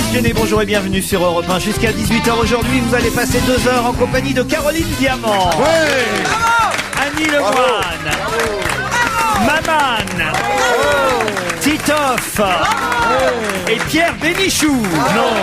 Questionner, bonjour et bienvenue sur Europe 1. Jusqu'à 18h aujourd'hui, vous allez passer 2 heures en compagnie de Caroline Diamant. Ouais. Annie Lemoine. Maman. Titoff. Et Pierre Bénichou. Non.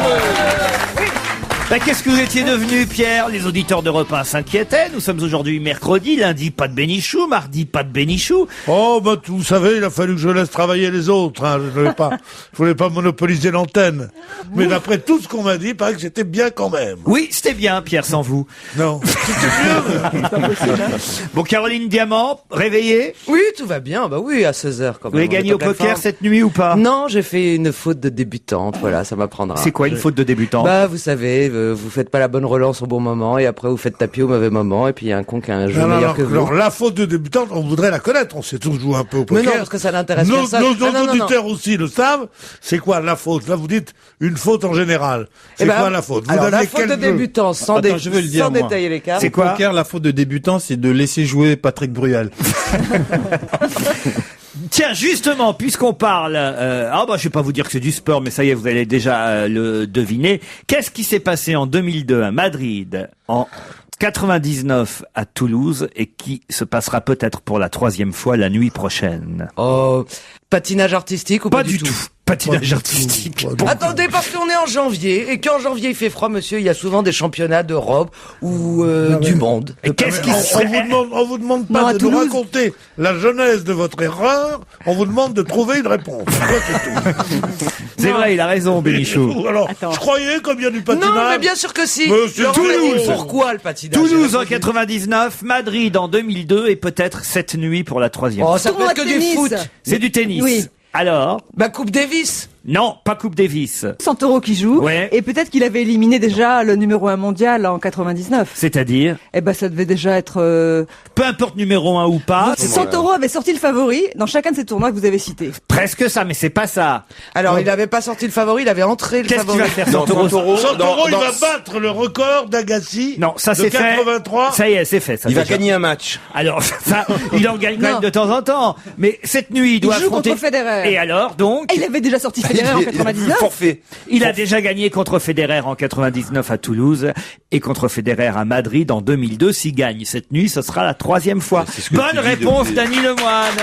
Ben, qu'est-ce que vous étiez devenu, Pierre? Les auditeurs d'Europe 1 s'inquiétaient. Nous sommes aujourd'hui mercredi, lundi, pas de Bénichou, mardi, pas de Bénichou. Oh, bah, vous savez, il a fallu que je laisse travailler les autres, hein. Je voulais pas monopoliser l'antenne. Mais d'après tout ce qu'on m'a dit, il paraît que c'était bien quand même. Oui, c'était bien, Pierre, sans vous. Non. C'était mieux. Bon, Caroline Diamant, réveillée? Oui, tout va bien. Bah oui, à 16h quand même. Vous avez gagné au poker cette nuit ou pas? Non, j'ai fait une faute de débutante. Voilà, ça m'apprendra. C'est quoi une faute de débutant? Bah, vous savez, vous faites pas la bonne relance au bon moment et après vous faites tapis au mauvais moment et puis il y a un con qui a un jeu meilleur que vous. Alors, la faute de débutante, on voudrait la connaître. On sait tous jouer un peu au poker. Mais non, parce que ça n'intéresse personne. Nos auditeurs aussi le savent. C'est quoi la faute? Là, vous dites une faute en général. C'est quoi la faute? Alors, la faute de débutant, sans détailler les cas. C'est quoi? Au poker, la faute de débutant, c'est de laisser jouer Patrick Bruel. Tiens, justement, puisqu'on parle, je vais pas vous dire que c'est du sport, mais ça y est, vous allez déjà le deviner. Qu'est-ce qui s'est passé en 2002 à Madrid, en 99 à Toulouse, et qui se passera peut-être pour la 3e fois la nuit prochaine? Oh, patinage artistique ou pas du tout? Patinage artistique. Attendez, parce qu'on est en janvier, et qu'en janvier il fait froid, monsieur, il y a souvent des championnats d'Europe ou du monde. Et qu'est-ce qui on vous demande pas de nous raconter la genèse de votre erreur, on vous demande de trouver une réponse. C'est vrai, il a raison, Bénichou. Alors, je croyais comme il y a du patinage. Non, mais bien sûr que si. Toulouse. Pourquoi le patinage? Toulouse en 99, Madrid en 2002 et peut-être cette nuit pour la 3e. Oh, ça peut être que du foot. C'est du tennis. Oui. Alors? Bah, Coupe Davis. Non, pas Coupe Davis. Santoro qui joue. Ouais. Et peut-être qu'il avait éliminé déjà le numéro 1 mondial en 99. C'est-à-dire? Eh ben, ça devait déjà être... Peu importe numéro 1 ou pas. Santoro avait sorti le favori dans chacun de ces tournois que vous avez cités. Presque ça, mais c'est pas ça. Alors, il avait pas sorti le favori, il avait entré le Qu'est-ce favori. qu'il va faire, Santoro? Santoro, il va battre le record d'Agassi. Non, ça c'est fait. 83. Ça y est, c'est fait. Ça, Il va déjà. gagner un match. Alors, ça, il en gagne quand même de temps en temps. Mais cette nuit, il doit joue affronter... contre Federer. Et alors, donc? Et il avait déjà sorti Federer en 99. Forfait. Il a déjà gagné contre Federer en 99 à Toulouse et contre Federer à Madrid en 2002. S'il gagne cette nuit, ce sera la 3e fois. Bonne réponse d'Annie Lemoine.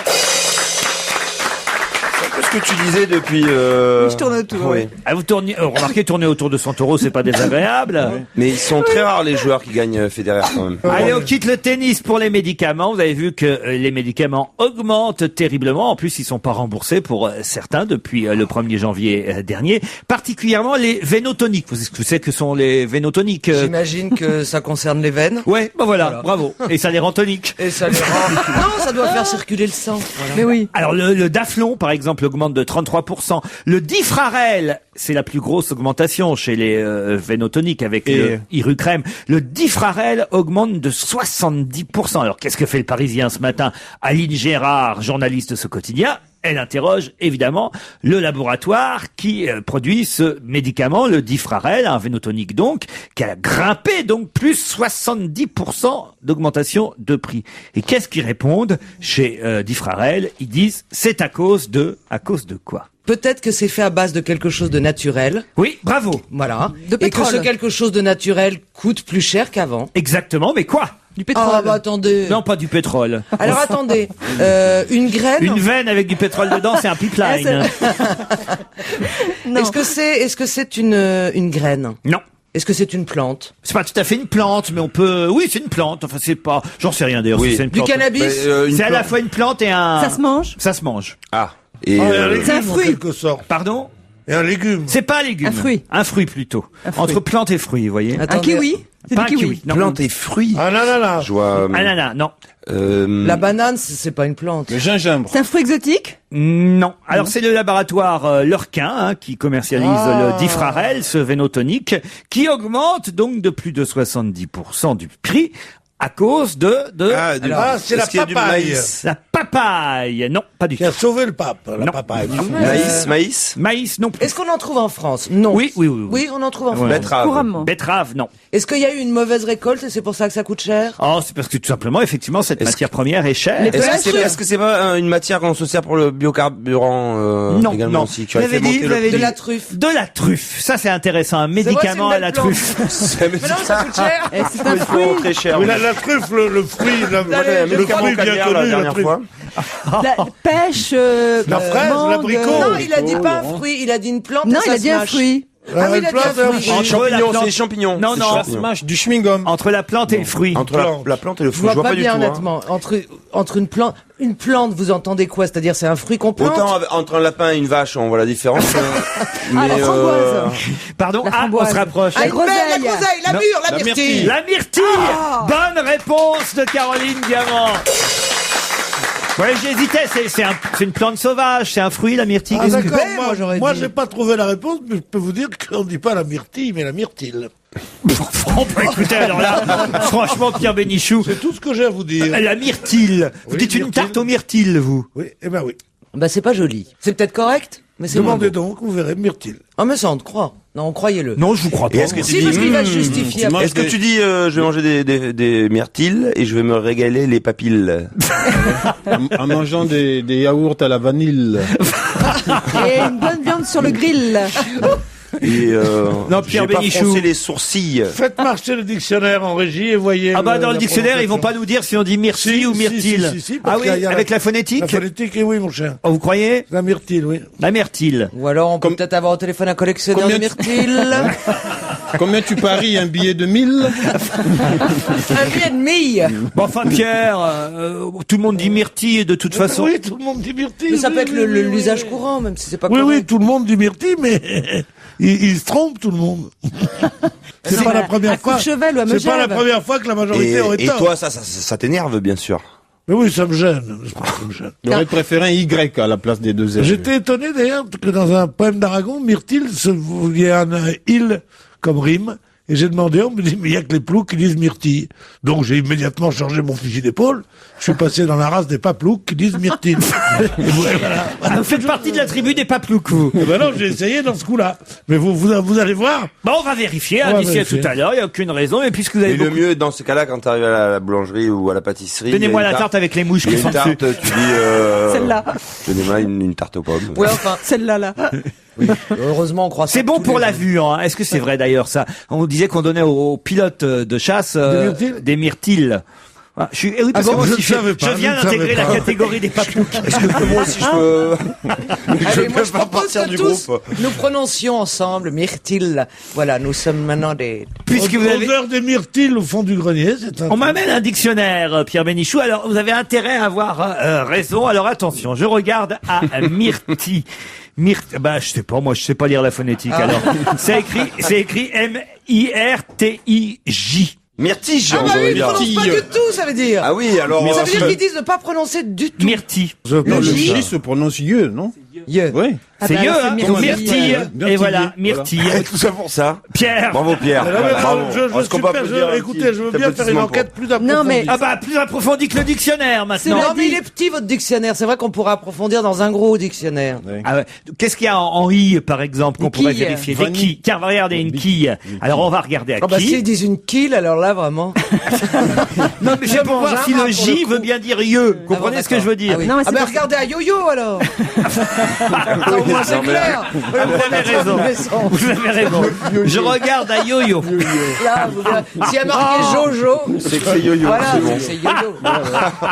C'est ce que tu disais depuis... Je tourne autour. Oui. Ah, vous tournez, remarquez, tourner autour de Santoro, c'est pas désagréable. Mais ils sont très rares les joueurs qui gagnent Federer quand même. Allez, on quitte le tennis pour les médicaments. Vous avez vu que les médicaments augmentent terriblement. En plus, ils sont pas remboursés pour certains depuis le 1er janvier dernier. Particulièrement les vénotoniques. Vous savez ce que c'est que sont les vénotoniques? J'imagine que ça concerne les veines. Ouais, voilà, bravo. Et ça les rend toniques. Et ça les rend... Non, ça doit faire circuler le sang. Voilà. Mais oui. Alors le Daflon, par exemple, augmente de 33%. Le Difrarel, c'est la plus grosse augmentation chez les vénotoniques avec le Irucrem. Le Difrarel augmente de 70%. Alors qu'est-ce que fait le Parisien ce matin? Aline Gérard, journaliste de ce quotidien, elle interroge évidemment le laboratoire qui produit ce médicament, le Difrarel, un vénotonique donc, qui a grimpé donc plus 70% d'augmentation de prix. Et qu'est-ce qu'ils répondent chez Difrarel? Ils disent c'est à cause de quoi? Peut-être que c'est fait à base de quelque chose de naturel. Oui, bravo. Voilà. De Et que pétrole. ce quelque chose de naturel coûte plus cher qu'avant. Exactement, mais quoi? Du pétrole. Ah bah attendez. Non, pas du pétrole. Alors attendez, une graine. Une veine avec du pétrole dedans, c'est un pipeline. Non. Est-ce que c'est une graine? Non. Est-ce que c'est une plante? C'est pas tout à fait une plante, mais on peut... Oui, c'est une plante. Enfin, c'est pas... J'en sais rien d'ailleurs Oui. si c'est une Du plante. cannabis? C'est à la fois une plante et un... Ça se mange? Ça se mange. Ah. Et C'est un fruit. En quelque sorte. Pardon? Et un légume. C'est pas un légume. Un fruit. Un fruit plutôt. Un fruit. Entre plante et fruit, vous voyez. Un Attendez, kiwi? C'est Pas du un kiwi. Non. plantes et fruits. Ah là là là. Je vois... Ananas, non. La banane, c'est pas une plante. Le gingembre. C'est un fruit exotique? Non. Alors c'est le laboratoire Lurquin qui commercialise le Difrarel, ce vénotonique, qui augmente donc de plus de 70% du prix À cause de c'est la est-ce qu'il y a du papaye. maïs? la papaye. Non, pas du Qui tout. a sauvé le pape, la Non. papaye. Maïs? Maïs, non plus. Est-ce qu'on en trouve en France? Non. Oui. Oui, on en trouve en France. Betterave. Couramment. Betterave, non. Est-ce qu'il y a eu une mauvaise récolte et c'est pour ça que ça coûte cher? Oh, c'est parce que tout simplement, effectivement, cette matière première est chère. Est-ce que c'est pas une matière qu'on se sert pour le biocarburant Non, également non. aussi, qui aurait Vous avez fait dit, monter vous le avez De dit. la truffe. De la truffe. Ça, c'est intéressant. Un vrai, médicament c'est à une la belle plante. truffe. Mais non, ça coûte cher. Et c'est un C'est fruit. très cher. Oui, la truffe, le fruit, Moi, j'avais un le médicament fruit bien caviar la connu, la dernière truffe. fois. La pêche, La fraise, mangue, l'abricot. Non, il a dit pas un fruit, il a dit une plante. Non, et il ça a se dit un mâche. fruit. Ah oui, il a dit plante et un un fruit. fruit. Entre la Champignons, plante- c'est des champignons. Non, C'est non. champignons. Smash, du chewing-gum. Entre la plante et le fruit. Entre la plante et le Je fruit, vois pas du bien tout. hein. honnêtement. Entre une plante, vous entendez quoi? C'est-à-dire c'est un fruit qu'on plante? Autant entre un lapin et une vache, on voit la différence. Mais la framboise. Pardon. La Ah, on framboise. se rapproche. Ah, La une belle, la groseille. groseille, la Non. mûre, la La myrtille. myrtille. La myrtille. Bonne réponse de Caroline Diamant. Ouais, j'hésitais. C'est une plante sauvage. C'est un fruit, la myrtille. Ah, Qu'est-ce que- d'accord, moi, j'aurais moi dit. j'ai pas trouvé la réponse, mais je peux vous dire qu'on dit pas la myrtille, mais la myrtille. Oh, bah, écoutez, alors là, franchement, Pierre Bénichou, C'est tout ce que j'ai à vous dire. la myrtille. Vous Oui, dites une myrtille. tarte aux myrtilles, vous. Oui, eh ben oui. Bah c'est pas joli. C'est peut-être correct, mais c'est moins Demandez beau. donc, vous verrez, myrtille. Ah mais ça on te croit. Non, croyez-le. Non, je vous crois pas. Et est-ce que tu Si, parce qu'il dis, va se justifier. tu manges est-ce que tu dis, je vais manger des myrtilles et je vais me régaler les papilles? En mangeant des yaourts à la vanille. Et une bonne viande sur le grill. Et Non, Pierre j'ai pas Bénichou. froncé les sourcils. Faites marcher le dictionnaire en régie et voyez. Ah bah dans le la dictionnaire, ils vont pas nous dire si on dit myrtille Si, ou si, myrtille. si, parce Ah oui, qu'il y a avec la phonétique. La phonétique, et oui, mon cher. Oh, vous croyez? La myrtille, oui. La myrtille. Ou alors on peut peut-être avoir au téléphone un collectionneur de Combien myrtilles. Combien tu paries un billet de 1000? Un billet de mille. Bon, enfin, Pierre, tout le monde dit myrtille de toute façon. Oui, tout le monde dit myrtille. Mais ça oui, peut être oui, oui, l'usage oui. courant, même si c'est pas Oui, correct. oui, tout le monde dit myrtille, mais il se trompe, tout le monde. C'est pas la première à fois. Courchevel ou à C'est pas la Megève. première fois que la majorité aurait Et tort. toi, ça t'énerve, bien sûr. Mais oui, ça me gêne. Ça me gêne. J'aurais préféré un Y à la place des deux L. J'étais étonné d'ailleurs que dans un poème d'Aragon, myrtille, il y a un il comme rime. Et j'ai demandé, on me dit, mais il y a que les ploucs qui disent myrtille. Donc j'ai immédiatement changé mon fusil d'épaule. Je suis passé dans la race des paploucs qui disent myrtille. Et voilà. Ah, vous faites partie de la tribu des paplouks, vous. Eh ben non, j'ai essayé dans ce coup-là. Mais vous allez voir. Bon, on va vérifier, On hein, va d'ici à vérifier. tout à l'heure, il n'y a aucune raison. Et puisque vous avez Et le beaucoup... mieux, dans ces cas-là, quand tu arrives à la boulangerie ou à la pâtisserie. Donnez-moi il y a la une tarte avec les mouches Il y qui a sont une tarte, dessus. tu dis, Celle-là. donnez-moi une tarte aux pommes. Ouais, enfin, Celle-là, là. heureusement on croit ça C'est bon tous pour les la jours. vue, hein. Est-ce que c'est vrai d'ailleurs ça? On disait qu'on donnait aux pilotes de chasse Des myrtilles Ah, oui, parce Ah que bon, moi je aussi, ne savais pas, je viens je ne savais d'intégrer la pas. catégorie des paplouks. Est-ce que moi aussi je peux. Allez, moi je peux pas propose partir que du tous groupe. nous prononcions ensemble myrtille. Voilà, nous sommes maintenant des... Puisque vous avez... Odeur des myrtilles au fond du grenier, c'est un... On m'amène un dictionnaire, Pierre Bénichou. Alors, vous avez intérêt à avoir raison. Alors, attention, je regarde à myrtille. Bah, je sais pas, moi, je sais pas lire la phonétique. Alors, c'est écrit M-I-R-T-I-J. Myrtille, Ah bah on oui, veut ils dire. prononcent pas du tout, ça veut dire. Ah oui, alors. Ça veut dire qu'ils disent ne pas prononcer du tout. Myrtille. Non, le J. J se prononce Y, non? Ye. Oui. C'est bah mieux, alors, hein. c'est Myrtille. myrtille. Et voilà, myrtille. Tout ça pour ça. Pierre. Bravo Pierre. Alors, Ouais, mais bravo. je Est-ce qu'on suis peut pas- applaudir un écoutez, petit je veux bien faire une applaudissement enquête plus approfondie. Non, mais- Ah bah, plus approfondi que le dictionnaire, maintenant. Non, mais il est petit, votre dictionnaire. C'est vrai qu'on pourrait approfondir dans un gros dictionnaire. Ah ouais. Qu'est-ce qu'il y a en I, par exemple, qu'on Des pourrait quilles. vérifier? Des Vanille. quilles. Tiens, regardez, une quille. Alors, on va regarder à Ah bah qui. s'ils disent une kill, alors là, vraiment. Non, mais c'est Je pour mange voir un si rat le pour J le coup. veut bien dire yeux. Comprenez Ah bon, ce que je veux dire? Ah, oui. Non, mais Ah c'est bah parce- regardez à yo-yo alors. Au moins c'est Non, mais- clair. Vous avez raison. Vous avez raison. Je regarde à yo-yo. Là, vous verrez. S'il y a marqué Jojo, C'est que c'est yo-yo. voilà, c'est bon. c'est yo-yo.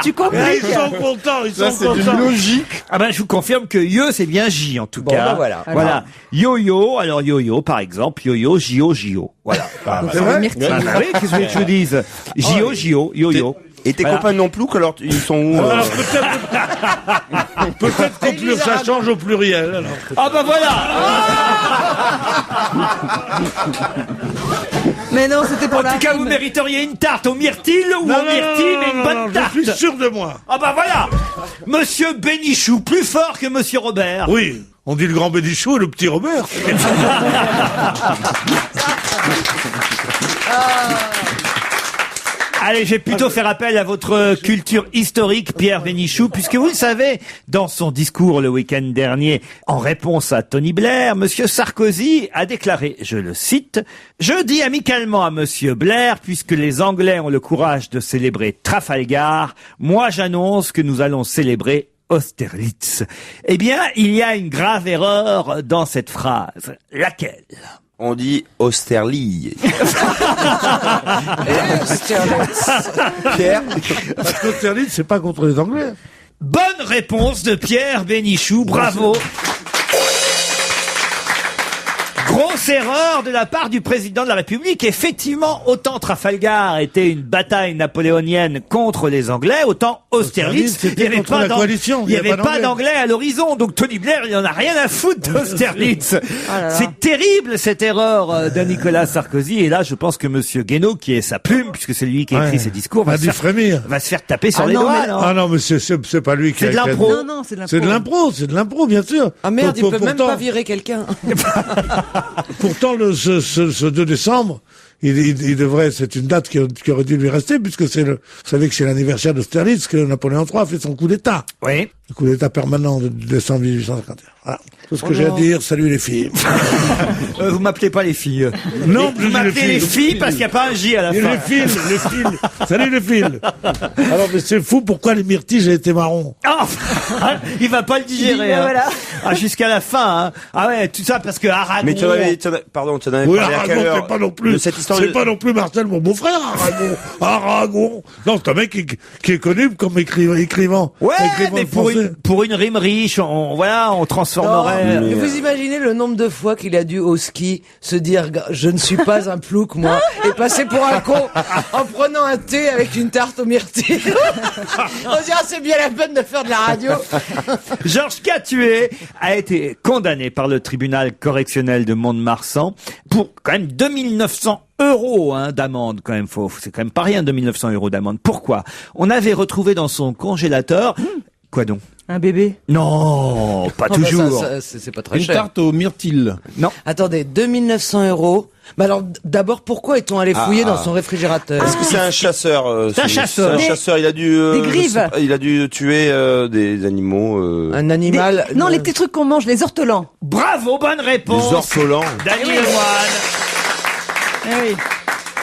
Tu Ah, compliques. ils sont contents, ils Ça, sont c'est contents. une logique. Ah ben, je vous confirme que yeux, c'est bien J, en tout Bon, cas. ben voilà. Voilà. Yo-yo. Alors, yo-yo, par exemple. Yo-yo, J-O, J-O. Voilà. C'est vrai Myrtille. Ah bah oui, qu'est-ce que vous voulez que je vous dise? J-O, J-O, yo-yo. Et tes Voilà. copains non plus, alors ils sont où Alors peut-être que ça change au pluriel. Alors. Ah bah voilà! Mais non, c'était pour En la tout cas, vous rime. mériteriez une tarte aux myrtilles ou aux myrtilles, mais une bonne tarte. je suis sûr de moi. Ah bah voilà! Monsieur Bénichou, plus fort que Monsieur Robert. Oui, on dit le grand Bénichou et le petit Robert. Allez, je vais plutôt faire appel à votre culture historique, Pierre Bénichou, puisque vous le savez, dans son discours le week-end dernier, en réponse à Tony Blair, Monsieur Sarkozy a déclaré, je le cite, « Je dis amicalement à Monsieur Blair, puisque les Anglais ont le courage de célébrer Trafalgar, moi j'annonce que nous allons célébrer Austerlitz. » Eh bien, il y a une grave erreur dans cette phrase. Laquelle ? On dit Austerlitz. Pierre. Parce qu'Austerlitz, c'est pas contre les Anglais. Bonne réponse de Pierre Bénichou, bravo. Grosse erreur de la part du président de la République. Effectivement, autant Trafalgar était une bataille napoléonienne contre les Anglais, autant Austerlitz, il n'y avait pas d'Anglais à l'horizon. Donc Tony Blair, il en a rien à foutre d'Austerlitz. C'est terrible cette erreur de Nicolas Sarkozy. Et là, je pense que Monsieur Guénaud, qui est sa plume, puisque c'est lui qui a écrit ses discours, va se faire taper sur les doigts. Ah non, mais c'est pas lui qui a écrit. C'est de l'impro. Non, c'est de l'impro. C'est de l'impro, bien sûr. Ah merde, il peut même pas virer quelqu'un. Pourtant, ce 2 décembre, il devrait, c'est une date qui aurait dû lui rester, puisque vous savez que c'est l'anniversaire d'Austerlitz que Napoléon III a fait son coup d'État. Oui. Le coup d'État permanent de décembre 1851. Voilà. Tout ce que j'ai à dire, salut les filles. Vous m'appelez pas les filles. Non, vous m'appelez les filles parce qu'il n'y a pas un J à la fin. Les fils. Salut les fils. Alors, mais c'est fou, pourquoi les myrtilles, j'ai été marron? Oh, il va pas le digérer. Voilà. Jusqu'à la fin. Hein. Ah ouais, tout ça parce que Aragon. Mais tu en avais parlé à quelle heure? C'est pas non plus. C'est pas non plus Marcel, mon beau-frère, Aragon. Non, c'est un mec qui est connu comme écrivain. Ouais, mais pour une rime riche, on transformerait. Mais vous imaginez le nombre de fois qu'il a dû au ski se dire je ne suis pas un plouc moi et passer pour un con en prenant un thé avec une tarte aux myrtilles. On dirait c'est bien la peine de faire de la radio. Georges Catué a été condamné par le tribunal correctionnel de Mont-de-Marsan pour quand même 2900 euros d'amende quand même. C'est quand même pas rien, 2900 euros d'amende. Pourquoi? On avait retrouvé dans son congélateur quoi donc? Un bébé? Non, pas toujours. C'est pas très Une cher. tarte aux myrtilles. Non. Attendez, 2900 euros. Mais alors, d'abord, pourquoi est-on allé fouiller dans son réfrigérateur? Est-ce que c'est un chasseur? C'est un chasseur. C'est un chasseur. Il a dû. Des grives. Il a dû tuer des animaux. Un animal. Non, les petits trucs qu'on mange, les ortolans. Bravo, bonne réponse. Des ortolans. Daniel Moine. Eh oui.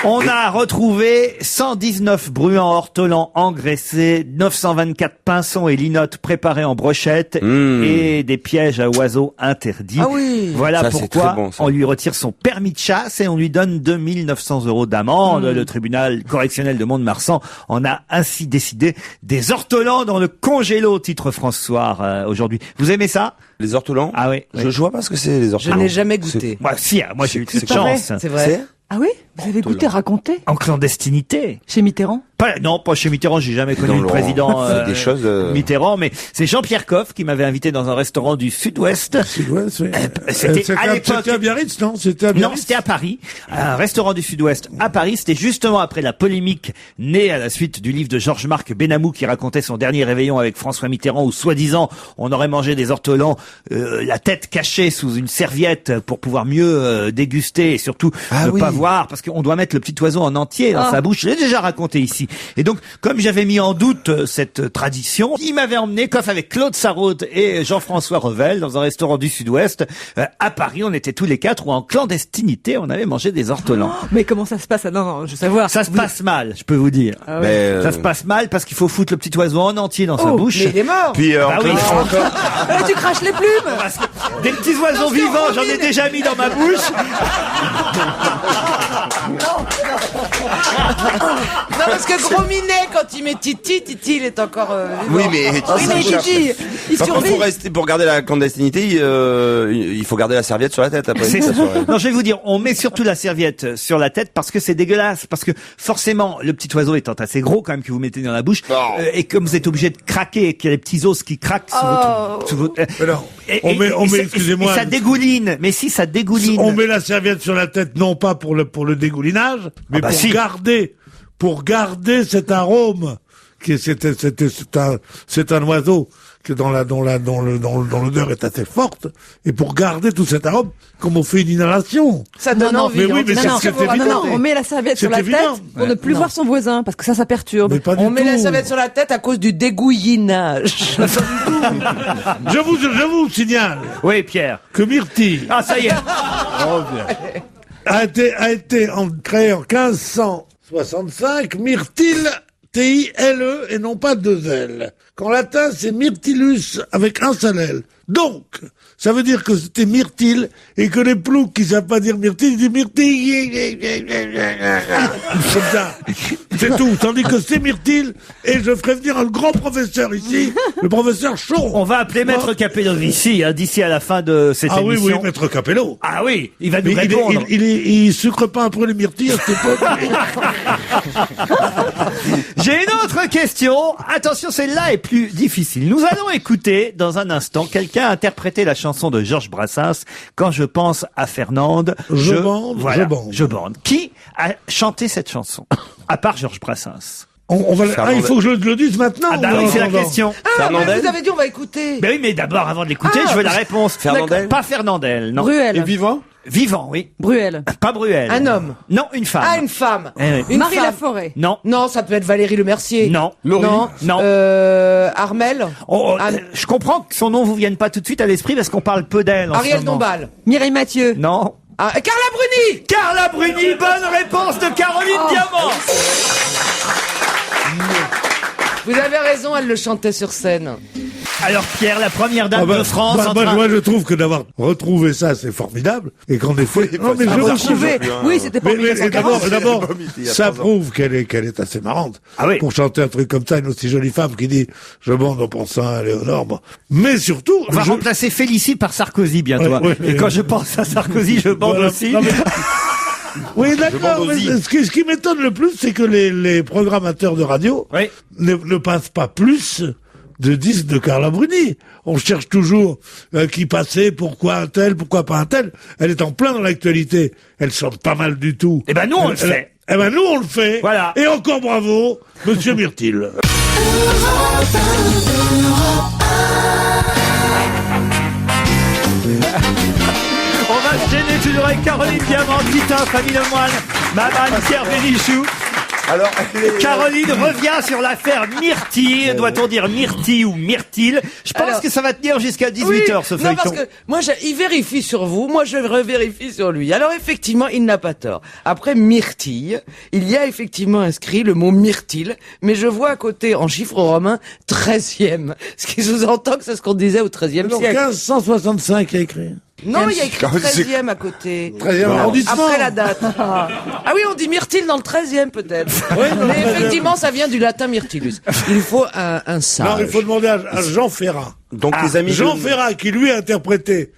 On a retrouvé 119 bruants ortolans engraissés, 924 pinsons et linottes préparés en brochette et des pièges à oiseaux interdits. Ah oui. Voilà ça, pourquoi bon, on lui retire son permis de chasse et on lui donne 2900 euros d'amende. Le tribunal correctionnel de Mont-de-Marsan en a ainsi décidé. Des ortolans dans le congélo, titre François aujourd'hui. Vous aimez ça? Les ortolans? Ah oui. Je vois pas ce que c'est, les Je ortolans. n'ai jamais goûté. Moi, si, moi j'ai eu cette pas vrai. chance. C'est vrai? Ah oui? Vous avez goûté, raconté? En clandestinité. Chez Mitterrand? Non, pas chez Mitterrand, j'ai jamais connu Non, le président des choses, Mitterrand, mais c'est Jean-Pierre Coff qui m'avait invité dans un restaurant du Sud-Ouest. Sud-Ouest, oui. C'était à l'époque... C'était à Biarritz, non? C'était à Biarritz? Non, c'était à Paris. Un restaurant du Sud-Ouest à Paris. C'était justement après la polémique née à la suite du livre de Georges-Marc Benamou qui racontait son dernier réveillon avec François Mitterrand où, soi-disant, on aurait mangé des ortolans, la tête cachée sous une serviette pour pouvoir mieux déguster et surtout ne pas voir, parce qu'on doit mettre le petit oiseau en entier dans sa bouche. Je l'ai déjà raconté ici. Et donc, comme j'avais mis en doute cette tradition, il m'avait emmené, Coff, avec Claude Sarraute et Jean-François Revel, dans un restaurant du Sud-Ouest, à Paris. On était tous les quatre, où en clandestinité, on avait mangé des ortolans. Mais comment ça se passe? Non, je veux savoir. Ça se passe mal, je peux vous dire. Ah ouais. Ça se passe mal parce qu'il faut foutre le petit oiseau en entier dans sa bouche. Mais il est mort. Puis, Bah oui. Tu craches les plumes. Parce que des petits oiseaux vivants, j'en ai déjà mis dans ma bouche. Non, parce que Gros Minet, quand il met Titi, il est encore vivant. Oui, mais Titi, il par contre, survit. pour garder la clandestinité, il faut garder la serviette sur la tête après. C'est ça. Non, je vais vous dire, on met surtout la serviette sur la tête parce que c'est dégueulasse, parce que forcément, le petit oiseau étant assez gros quand même que vous mettez dans la bouche, et comme vous êtes obligé de craquer et qu'il y a les petits os qui craquent sous votre... excusez-moi. Et ça dégouline. Mais si, ça dégouline. On met la serviette sur la tête, non pas pour le dégoulinage, mais pour garder cet arôme c'est un oiseau dont l'odeur est assez forte, et pour garder tout cet arôme, comme on fait une inhalation. Ça donne envie. Mais oui, mais c'est évident. On met la serviette sur C'est la évident. tête pour ne plus voir son voisin, parce que ça perturbe. Mais pas du On met la tout. serviette sur la tête à cause du dégouillinage. Je vous signale Oui, Pierre. que Myrtille Ah, ça y est. a été créé en 1565, myrtille, T-I-L-E, et non pas deux L. Qu'en latin, c'est myrtillus, avec un seul L. Donc, ça veut dire que c'était myrtille, et que les ploucs qui savent pas dire myrtille, disent myrtille. Comme ça. C'est tout. Tandis que c'est myrtille, et je ferai venir un grand professeur ici, le professeur Chaud. On va appeler Maître Capello d'ici à la fin de cette Ah oui, émission. oui, Maître Capello. Ah oui, il va nous Mais répondre. il sucre pas un peu les myrtilles à cette époque. J'ai une autre question. Attention, celle-là est plus difficile. Nous allons écouter dans un instant quelqu'un interpréter la chanson de Georges Brassens, Quand je pense à Fernande. Je bande. Je bande. Qui a chanté cette chanson? À part Georges Brassens. On va, il faut que je le dise maintenant. Ah bah ou oui, c'est la attendant question. Ah, mais Fernandel. vous avez dit on va écouter. Ben oui, mais d'abord, avant de l'écouter, Ah, je veux la réponse. Fernandel. Pas Fernandel, non. Bruel. Et vivant? Vivant, oui. Bruel. Pas Bruel. Un homme. Non, une femme. Ah, une femme. Eh oui. Une Marie femme. Laforêt. Non. Non, ça peut être Valérie Le Mercier. Non. Laurie. Non. Non. Armel. Oh, Ah, je comprends que son nom vous vienne pas tout de suite à l'esprit parce qu'on parle peu d'elle. en ce Ariel moment. Dombal. Mireille Mathieu. Non. Ah, Carla Bruni. Carla Bruni, bonne réponse de Caroline Diamant. Vous avez raison, elle le chantait sur scène. Alors Pierre, la première dame Ah bah, de France. en train- moi, je trouve que d'avoir retrouvé ça, c'est formidable. Et qu'en effet, non, mais je vous Retrouvé. Oui, c'était pas en mais 1940. d'abord, ça prouve qu'elle est assez marrante. Ah oui. Pour chanter un truc comme ça, une aussi jolie femme qui dit, je bande en pensant à Léonore. Bon. Mais surtout, On va remplacer Félicie par Sarkozy bientôt. Ouais, ouais, Et quand je pense à Sarkozy, je bande Voilà. aussi. Non, mais- Oui, d'accord. bande aussi. Mais ce qui m'étonne le plus, c'est que les programmateurs de radio Oui. ne passent pas plus de disques de Carla Bruni. On cherche toujours qui passait, pourquoi un tel, pourquoi pas un tel. Elle est en plein dans l'actualité. Elle chante pas mal du tout. Eh ben nous on le fait. Eh ben nous on le fait. Voilà. Et encore bravo, Monsieur Myrtille. On va se gêner toujours avec Caroline Diamant, Titin, Famille Lemoine, Maman, Pierre Bénichou. Alors, Caroline revient sur l'affaire Myrtille. Doit-on dire Myrtille ou Myrtille? Je pense Alors- que ça va tenir jusqu'à 18h Oui, ce non, feuilleton. parce que moi, il vérifie sur vous, moi je revérifie sur lui. Alors effectivement, il n'a pas tort. Après myrtille, il y a effectivement inscrit le mot myrtille, mais je vois à côté, en chiffre romain, 13e. Ce qui sous-entend que c'est ce qu'on disait au 13e Donc siècle. 1565 il y a écrit. Non, il y a écrit Quand c'est- 13e à côté. 13e arrondissement. Après la date. Ah oui, on dit myrtille dans le 13e peut-être. Mais effectivement, ça vient du latin myrtillus. Il faut un sage. Non, il faut demander à Jean Ferrat. donc les amis Jean de- Ferrat qui lui a interprété,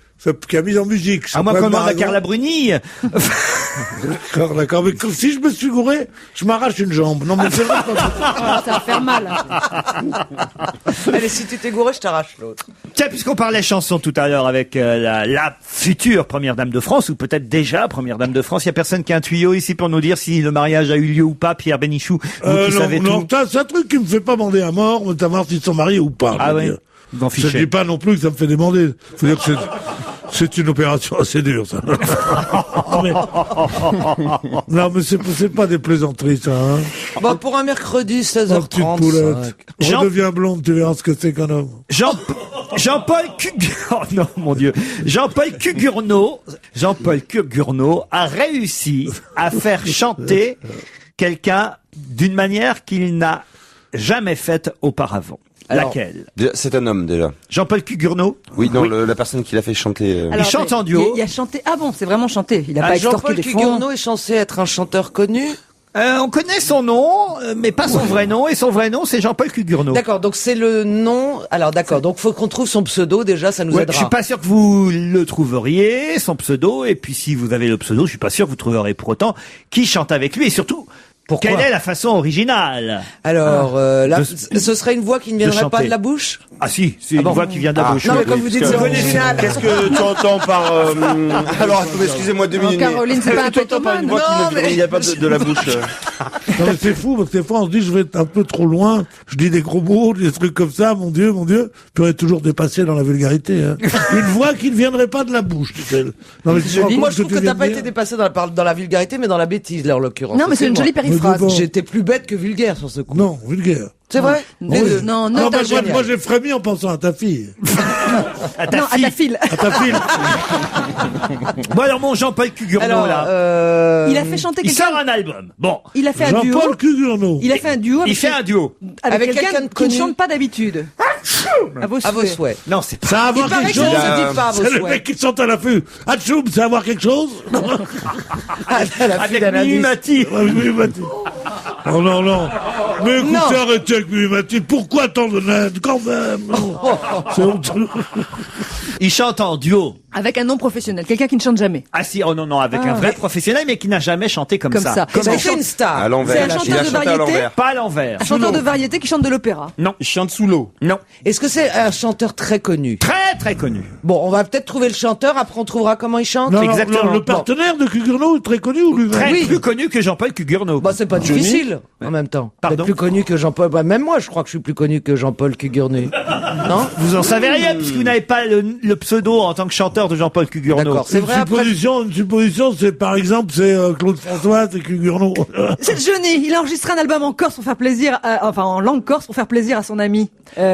qui a mis en musique. ce À moins qu'on poème demande à d'Aragon. Carla Bruni. D'accord. Mais si je me suis gouré, je m'arrache une jambe. Non, mais c'est vrai. Ah, ça va faire mal. Allez, si tu t'es gouré, je t'arrache l'autre. Tiens, puisqu'on parlait chanson tout à l'heure avec la future première dame de France, ou peut-être déjà première dame de France, il y a personne qui a un tuyau ici pour nous dire si le mariage a eu lieu ou pas, Pierre Bénichou, vous qui savez non, tout. c'est un truc qui me fait pas bander à mort, de savoir s'ils sont mariés ou pas. Ah je veux ouais. dire. Vous en Je fichez. dis pas non plus que ça me fait demander. Faut dire que c'est une opération assez dure, ça. Non, mais c'est pas des plaisanteries, ça, hein. Bon, pour un mercredi, Oh, petite 16h30. poulette. Jean- Redeviens blonde, tu verras ce que c'est qu'un homme. Jean-Paul oh non, mon Dieu. Jean-Paul Cugurneau a réussi à faire chanter quelqu'un d'une manière qu'il n'a jamais faite auparavant. Alors, Laquelle? Déjà, c'est un homme déjà. Jean-Paul Cugurneau? Oui, non, la personne qui l'a fait chanter. Alors, chante mais en duo. Il a chanté. Ah bon, c'est vraiment chanté. Il a pas extorqué Jean-Paul des fonds. Cugurneau est censé être un chanteur connu. On connaît son nom, mais pas son vrai nom, et son vrai nom, c'est Jean-Paul Cugurneau. D'accord, donc c'est le nom. Alors d'accord, donc faut qu'on trouve son pseudo déjà, ça nous Ouais, je aidera. suis pas sûr que vous le trouveriez, son pseudo, et puis si vous avez le pseudo, je suis pas sûr que vous trouverez pour autant qui chante avec lui, et surtout, Pourquoi quelle est la façon originale? Alors là, De- ce serait une voix qui ne viendrait pas chanter. de la bouche. Ah si, c'est une bon voix qui vient de la bouche. Non mais Oui. comme vous dites, c'est original. Qu'est-ce que tu entends par... Alors, attendez, excusez-moi 2 minutes. Caroline, c'est Qu'est-ce pas que tu un entends par une pétomane. voix Non, qui ne mais- vient pas de la bouche Non, mais c'est fou, parce que des fois, on se dit, je vais être un peu trop loin, je dis des gros mots, des trucs comme ça, mon Dieu, puis on est toujours dépassé dans la vulgarité, hein. Une voix qui ne viendrait pas de la bouche, dit-elle. Non, mais tu te rends compte Moi, je ce trouve tu que viens t'as de pas dire été dépassé dans la vulgarité, mais dans la bêtise, là, en l'occurrence. Non, mais c'est une jolie périphrase. Mais J'étais plus bête que vulgaire sur ce coup. Non, vulgaire. C'est vrai? Les deux. Non, Non, t'as moi, j'ai frémi en pensant à ta fille. À ta non, à fille. ta file. À ta fille. Bon, alors, mon Jean-Paul Cugurno, Alors, là. Il a fait chanter Il quelqu'un. sort un album. Bon. Il a fait un duo. Jean-Paul Cugurno. Il a fait un duo Il fait un duo. avec quelqu'un quelqu'un de qui ne connu. chante pas d'habitude. À vos à vos souhaits. souhaits. Non, c'est pas. Ça a à Il voir paraît quelque que ça chose. ne se dit pas à vos C'est le souhaits. mec qui chante à l'affût. Atchoum, ça a à voir quelque chose? À la Avec fille d'Anadis. Mimimati. Ouais, oui, Mathieu. Oh non, non. Mais écoutez, Non. arrêtez avec Mimimati. Pourquoi tant de naine, quand même? C'est honteux. Il chante en duo. Avec un nom professionnel, quelqu'un qui ne chante jamais. Ah si, oh non, non, avec un vrai professionnel, mais qui n'a jamais chanté comme ça. Comme ça. C'est une star. À l'envers. C'est un Il a chanteur de chanté à variété. l'envers. Pas à l'envers. Un chanteur de variété qui chante de l'opéra. Il chante sous l'eau. Non. Est-ce que c'est un chanteur très connu? Très, très connu. Bon, on va peut-être trouver le chanteur, après on trouvera comment il chante. Non, non, Exactement. le partenaire de Cugurno est très connu ou lui-même? Très Oui. plus connu que Jean-Paul Cugurno. Bah, c'est pas difficile, en même temps. Pardon. D'être plus connu que Jean-Paul. Bah, même moi, je crois que je suis plus connu que Jean-Paul Cugurnu. Non? Vous en savez rien, puisque vous n'avez pas le pseudo en tant que chanteur de Jean-Paul Cugurno. D'accord, c'est vrai. Après, Une supposition, c'est par exemple, c'est Claude François, c'est Cugurno. C'est Johnny. Il a enregistré un album en Corse pour faire plaisir, en langue corse pour faire plaisir à son ami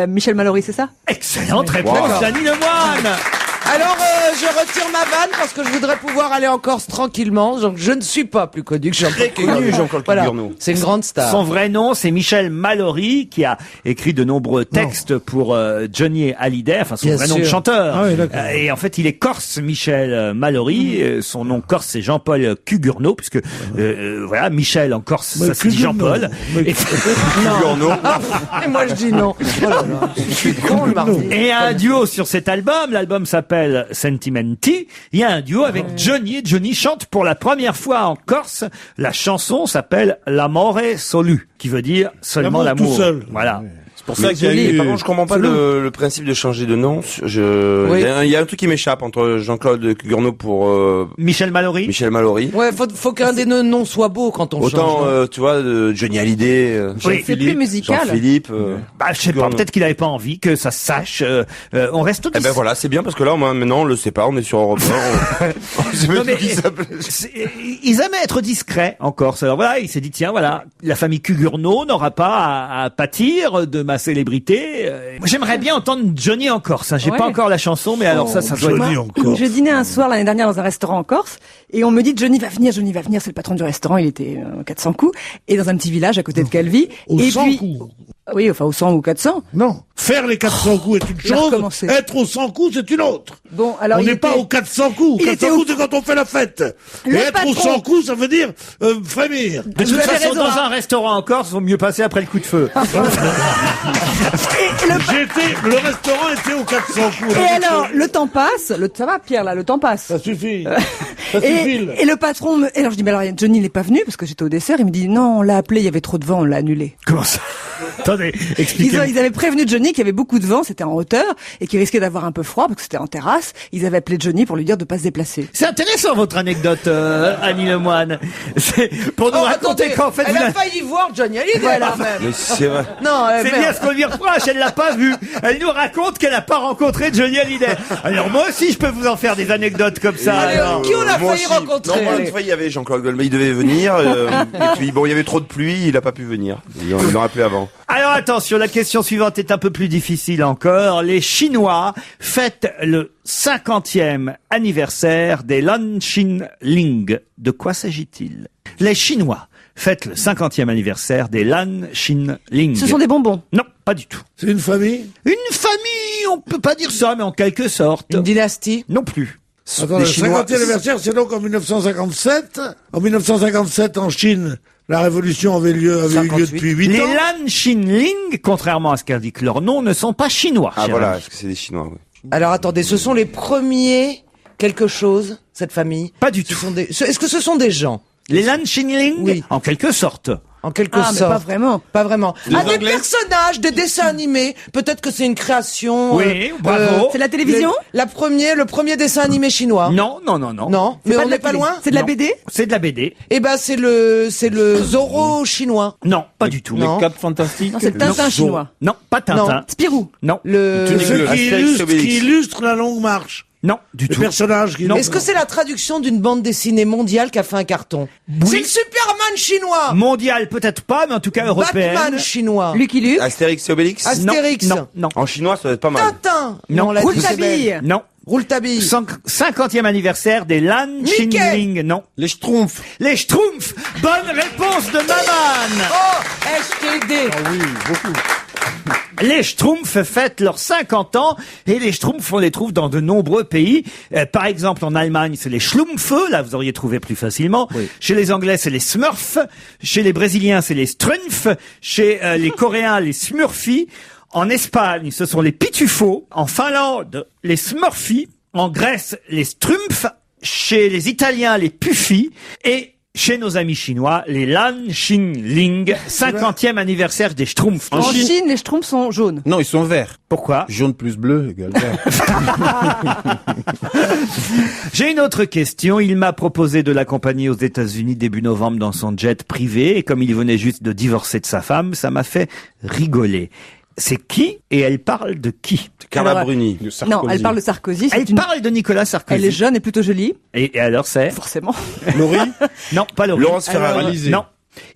Michel Mallory, c'est ça? Excellente réponse, Dany Lemoine. alors, je retire ma vanne parce que je voudrais pouvoir aller en Corse tranquillement. Donc, je ne suis pas plus connu que Jean-Paul Cugurnu. Jean-Paul Voilà. Cugurno. C'est une grande star. Son vrai nom, c'est Michel Mallory, qui a écrit de nombreux textes pour Johnny Hallyday, enfin son Bien vrai nom de sûr. chanteur. Ah oui, d'accord. Et en fait, il est corse, Michel Mallory. Son nom corse, c'est Jean-Paul Cugurno, puisque voilà, Michel en corse, Mais ça se dit Cugurno. Jean-Paul. Mais- Et, Cugurno. Et moi, je dis non. Oh là là, je suis con, le mardi. et un duo sur cet album. L'album s'appelle Sentimenti. Il y a un duo avec Johnny. Et Johnny chante pour la première fois en Corse. La chanson s'appelle L'amore solu, qui veut dire seulement L'amour l'amour. tout seul. Voilà. C'est pour ça qu'il y a Mais eu... par contre, je comprends pas le principe de changer de nom. Oui. Il y a un truc qui m'échappe entre Jean-Claude Cugurno pour Michel Mallory. Michel Mallory. Ouais, faut qu'un des noms soit beau quand on Autant, change. tu vois, Johnny Hallyday, Oui. C'est plus musical. Jean-Philippe. Bah, je sais pas, Cugurno. peut-être qu'il avait pas envie que ça se sache. On reste Eh ben voilà, c'est bien parce que là, moi, maintenant, on le sait pas, on est sur Europe 1. On sait Non, même mais, plus qui s'appelle. ils aimaient être discrets en Corse. Alors voilà, il s'est dit, tiens, voilà, la famille Cugurno n'aura pas à pâtir de ma célébrité. Moi, j'aimerais bien entendre Johnny en Corse. Hein. J'ai Ouais. pas encore la chanson, mais alors ça doit Johnny être... encore. Je dînais un soir l'année dernière dans un restaurant en Corse et on me dit Johnny va venir, c'est le patron du restaurant, il était 400 coups et dans un petit village à côté de Calvi. Au et 100 puis coups. oui, enfin au 100 ou 400. Non. Faire les 400 coups est une Il a chose, recommencé. être aux 100 coups, c'est une autre. Bon, alors On il n'est était- pas aux 400 coups. Il 400 était coups, c'est quand on fait la fête. Le Et être aux patron. 100 coups, ça veut dire frémir. De toute Vous avez façon, raison, dans hein. un restaurant en Corse, vaut mieux passer après le coup de feu. Le restaurant était aux 400 coups. Et alors, le temps passe, ça va Pierre là, le temps passe. Ça suffit. Ça suffit. Et le patron et alors je dis mais alors Johnny il est pas venu parce que j'étais au dessert, il me dit non, on l'a appelé, il y avait trop de vent, on l'a annulé. Comment ça? Attendez, expliquez-moi. Ils avaient prévenu Johnny qu'il y avait beaucoup de vent, c'était en hauteur et qu'il risquait d'avoir un peu froid parce que c'était en terrasse. Ils avaient appelé Johnny pour lui dire de pas se déplacer. C'est intéressant votre anecdote, Annie Lemoine. C'est pour nous Oh, raconter attendez, qu'en fait elle vous a n'avez- failli voir Johnny Hallyday, Voilà. quand même. Mais c'est vrai. Non, c'est merde. bien ce qu'on lui reproche, elle l'a pas vu. Elle nous raconte qu'elle a pas rencontré Johnny Hallyday. Alors moi aussi je peux vous en faire des anecdotes comme ça. Allez, alors. qui on a Moi failli aussi. rencontrer? Non, moi, allez. l'autre fois, il y avait Jean-Claude Goldman, il devait venir, et puis bon, il y avait trop de pluie, il a pas pu venir. Ils l'ont rappelé avant. Alors attention, la question suivante est un peu plus difficile encore. Les Chinois fêtent le 50e anniversaire des Lan Xin Ling. De quoi s'agit-il? Les Chinois fêtent le 50e anniversaire des Lan Xin Ling. Ce sont des bonbons. Non, pas du tout. C'est une famille. Une famille, on peut pas dire ça, mais en quelque sorte. Une dynastie? Non plus. Attends, Les le Chinois- 50e anniversaire, c'est donc en 1957. En 1957, en Chine, la révolution avait eu lieu 58. depuis 8 Les ans. Lan Xin Ling, contrairement à ce qu'indique leur nom, ne sont pas chinois. Ah cher voilà, ami. parce que c'est des Chinois, oui. Alors attendez, ce sont les premiers quelque chose, cette famille? Pas du Ce tout. sont des... Est-ce que ce sont des gens? Les Lan Xin Ling, Oui. en quelque sorte. En quelque Ah, mais sorte. pas vraiment. Pas vraiment. Des Des Anglais personnages, des dessins animés. Peut-être que c'est une création. Oui, bravo. C'est la télévision? Le premier dessin animé chinois. Non. Non, mais Pas on de la n'est pas télé. loin. C'est de la Non. BD? C'est de la BD. Eh ben, c'est le Zorro chinois. Non, pas du tout. Non. Les 4 fantastiques. Non, c'est le Tintin chinois. Non, pas Tintin. Spirou. Non. Tunique Ceux bleue. qui Astérix, Obélix. illustrent la longue marche. Non, du Les tout. personnages qui... Non. Est-ce que c'est la traduction d'une bande dessinée mondiale qui a fait un carton? C'est le Superman chinois. Mondial, peut-être pas, mais en tout cas européenne. Batman chinois. Lucky Luke. Astérix et Obélix. Astérix. Non. En chinois, ça doit être pas mal. Tintin. Non. l'a dit, c'est Rouletabille. belle. Non. Rouletabille. 50e anniversaire des Lan Mickey. Xingling. Non. Les Schtroumpfs. Les Schtroumpfs. Bonne réponse de Maman. Oh, STD. Oui, beaucoup. Les Schtroumpfs fêtent leurs 50 ans et les Schtroumpfs, on les trouve dans de nombreux pays. Par exemple, en Allemagne, c'est les Schlumpfe. Là, vous auriez trouvé plus facilement. Oui. Chez les Anglais, c'est les Smurfs. Chez les Brésiliens, c'est les Strumpf. Chez les Coréens, les Smurfy. En Espagne, ce sont les Pitufos. En Finlande, les Smurfy. En Grèce, les Strumpf. Chez les Italiens, les Puffy. Et chez nos amis chinois, les Lan Xingling. 50e anniversaire des Schtroumpfs. En Chine, les Schtroumpfs sont jaunes. Non, ils sont verts. Pourquoi? Jaune plus bleu égale vert. J'ai une autre question. Il m'a proposé de l'accompagner aux États-Unis début novembre dans son jet privé. Et comme il venait juste de divorcer de sa femme, ça m'a fait rigoler. C'est qui et elle parle de qui? Carla Alors, Bruni. De Sarkozy. Non, elle parle de Sarkozy. Elle parle de Nicolas Sarkozy. Elle est jeune et plutôt jolie, Et alors c'est? forcément. Laurie. Non, pas Laurie. Laurence Ferrari. Alizé. Non.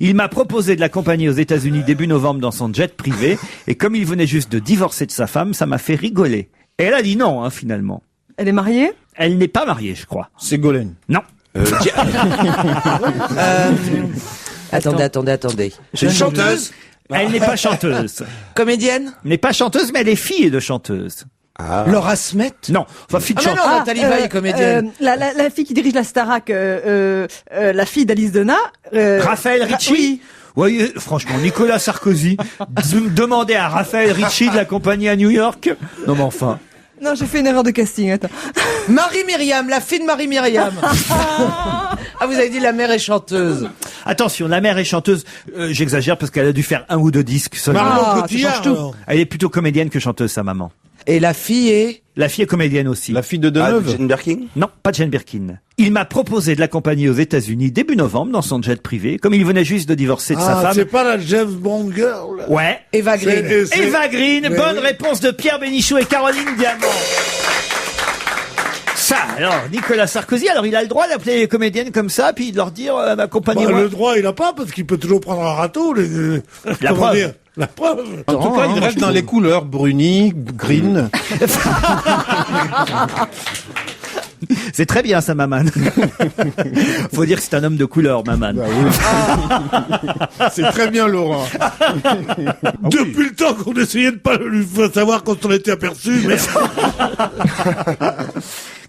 Il m'a proposé de l'accompagner aux États-Unis début novembre dans son jet privé. Et comme il venait juste de divorcer de sa femme, ça m'a fait rigoler. Et elle a dit non, hein, finalement. Elle est mariée? Elle n'est pas mariée, je crois. Ségolène. Non. Attendez. C'est une chanteuse. Elle n'est pas chanteuse. Comédienne? N'est pas chanteuse, mais elle est fille de chanteuse. Laura Smet? Non. Enfin, fille de Ah, mais chanteuse. non, Nathalie Baye, comédienne. La fille qui dirige la Starac, la fille d'Alice Donna. Raphaël Ricci. Oui. Oui, franchement, Nicolas Sarkozy, demandez à Raphaël Ricci de l'accompagner à New York. Non, mais enfin. Non, j'ai fait une erreur de casting, attends. Marie-Myriam, la fille de Marie-Myriam. Ah, vous avez dit la mère est chanteuse. Attention, la mère est chanteuse. J'exagère parce qu'elle a dû faire 1 ou 2 disques seulement. Marlon Ah, ça Cotillard, change tout. alors. Elle est plutôt comédienne que chanteuse, sa maman. Et la fille est... La fille est comédienne aussi. La fille de Ah, Deneuve. Jane Birkin. Non, pas Jane Birkin. Il m'a proposé de l'accompagner aux États-Unis début novembre dans son jet privé, comme il venait juste de divorcer de sa Ah, femme. c'est pas la James Bond girl. là. Ouais. Eva Green. Eva Green, Mais bonne oui. réponse de Pierre Bénichou et Caroline Diamant. Ça, alors, Nicolas Sarkozy, alors il a le droit d'appeler les comédiennes comme ça, puis de leur dire, Bah, accompagnez-moi. le droit, il a pas, parce qu'il peut toujours prendre un râteau. La comment preuve. dire, la preuve. En tout cas, il reste dans les couleurs. Bruni, green. C'est très bien ça, Maman. Faut dire que c'est un homme de couleur, Maman. C'est très bien, Laurent. Depuis le temps qu'on essayait de pas lui faire savoir quand on était aperçu. Mais...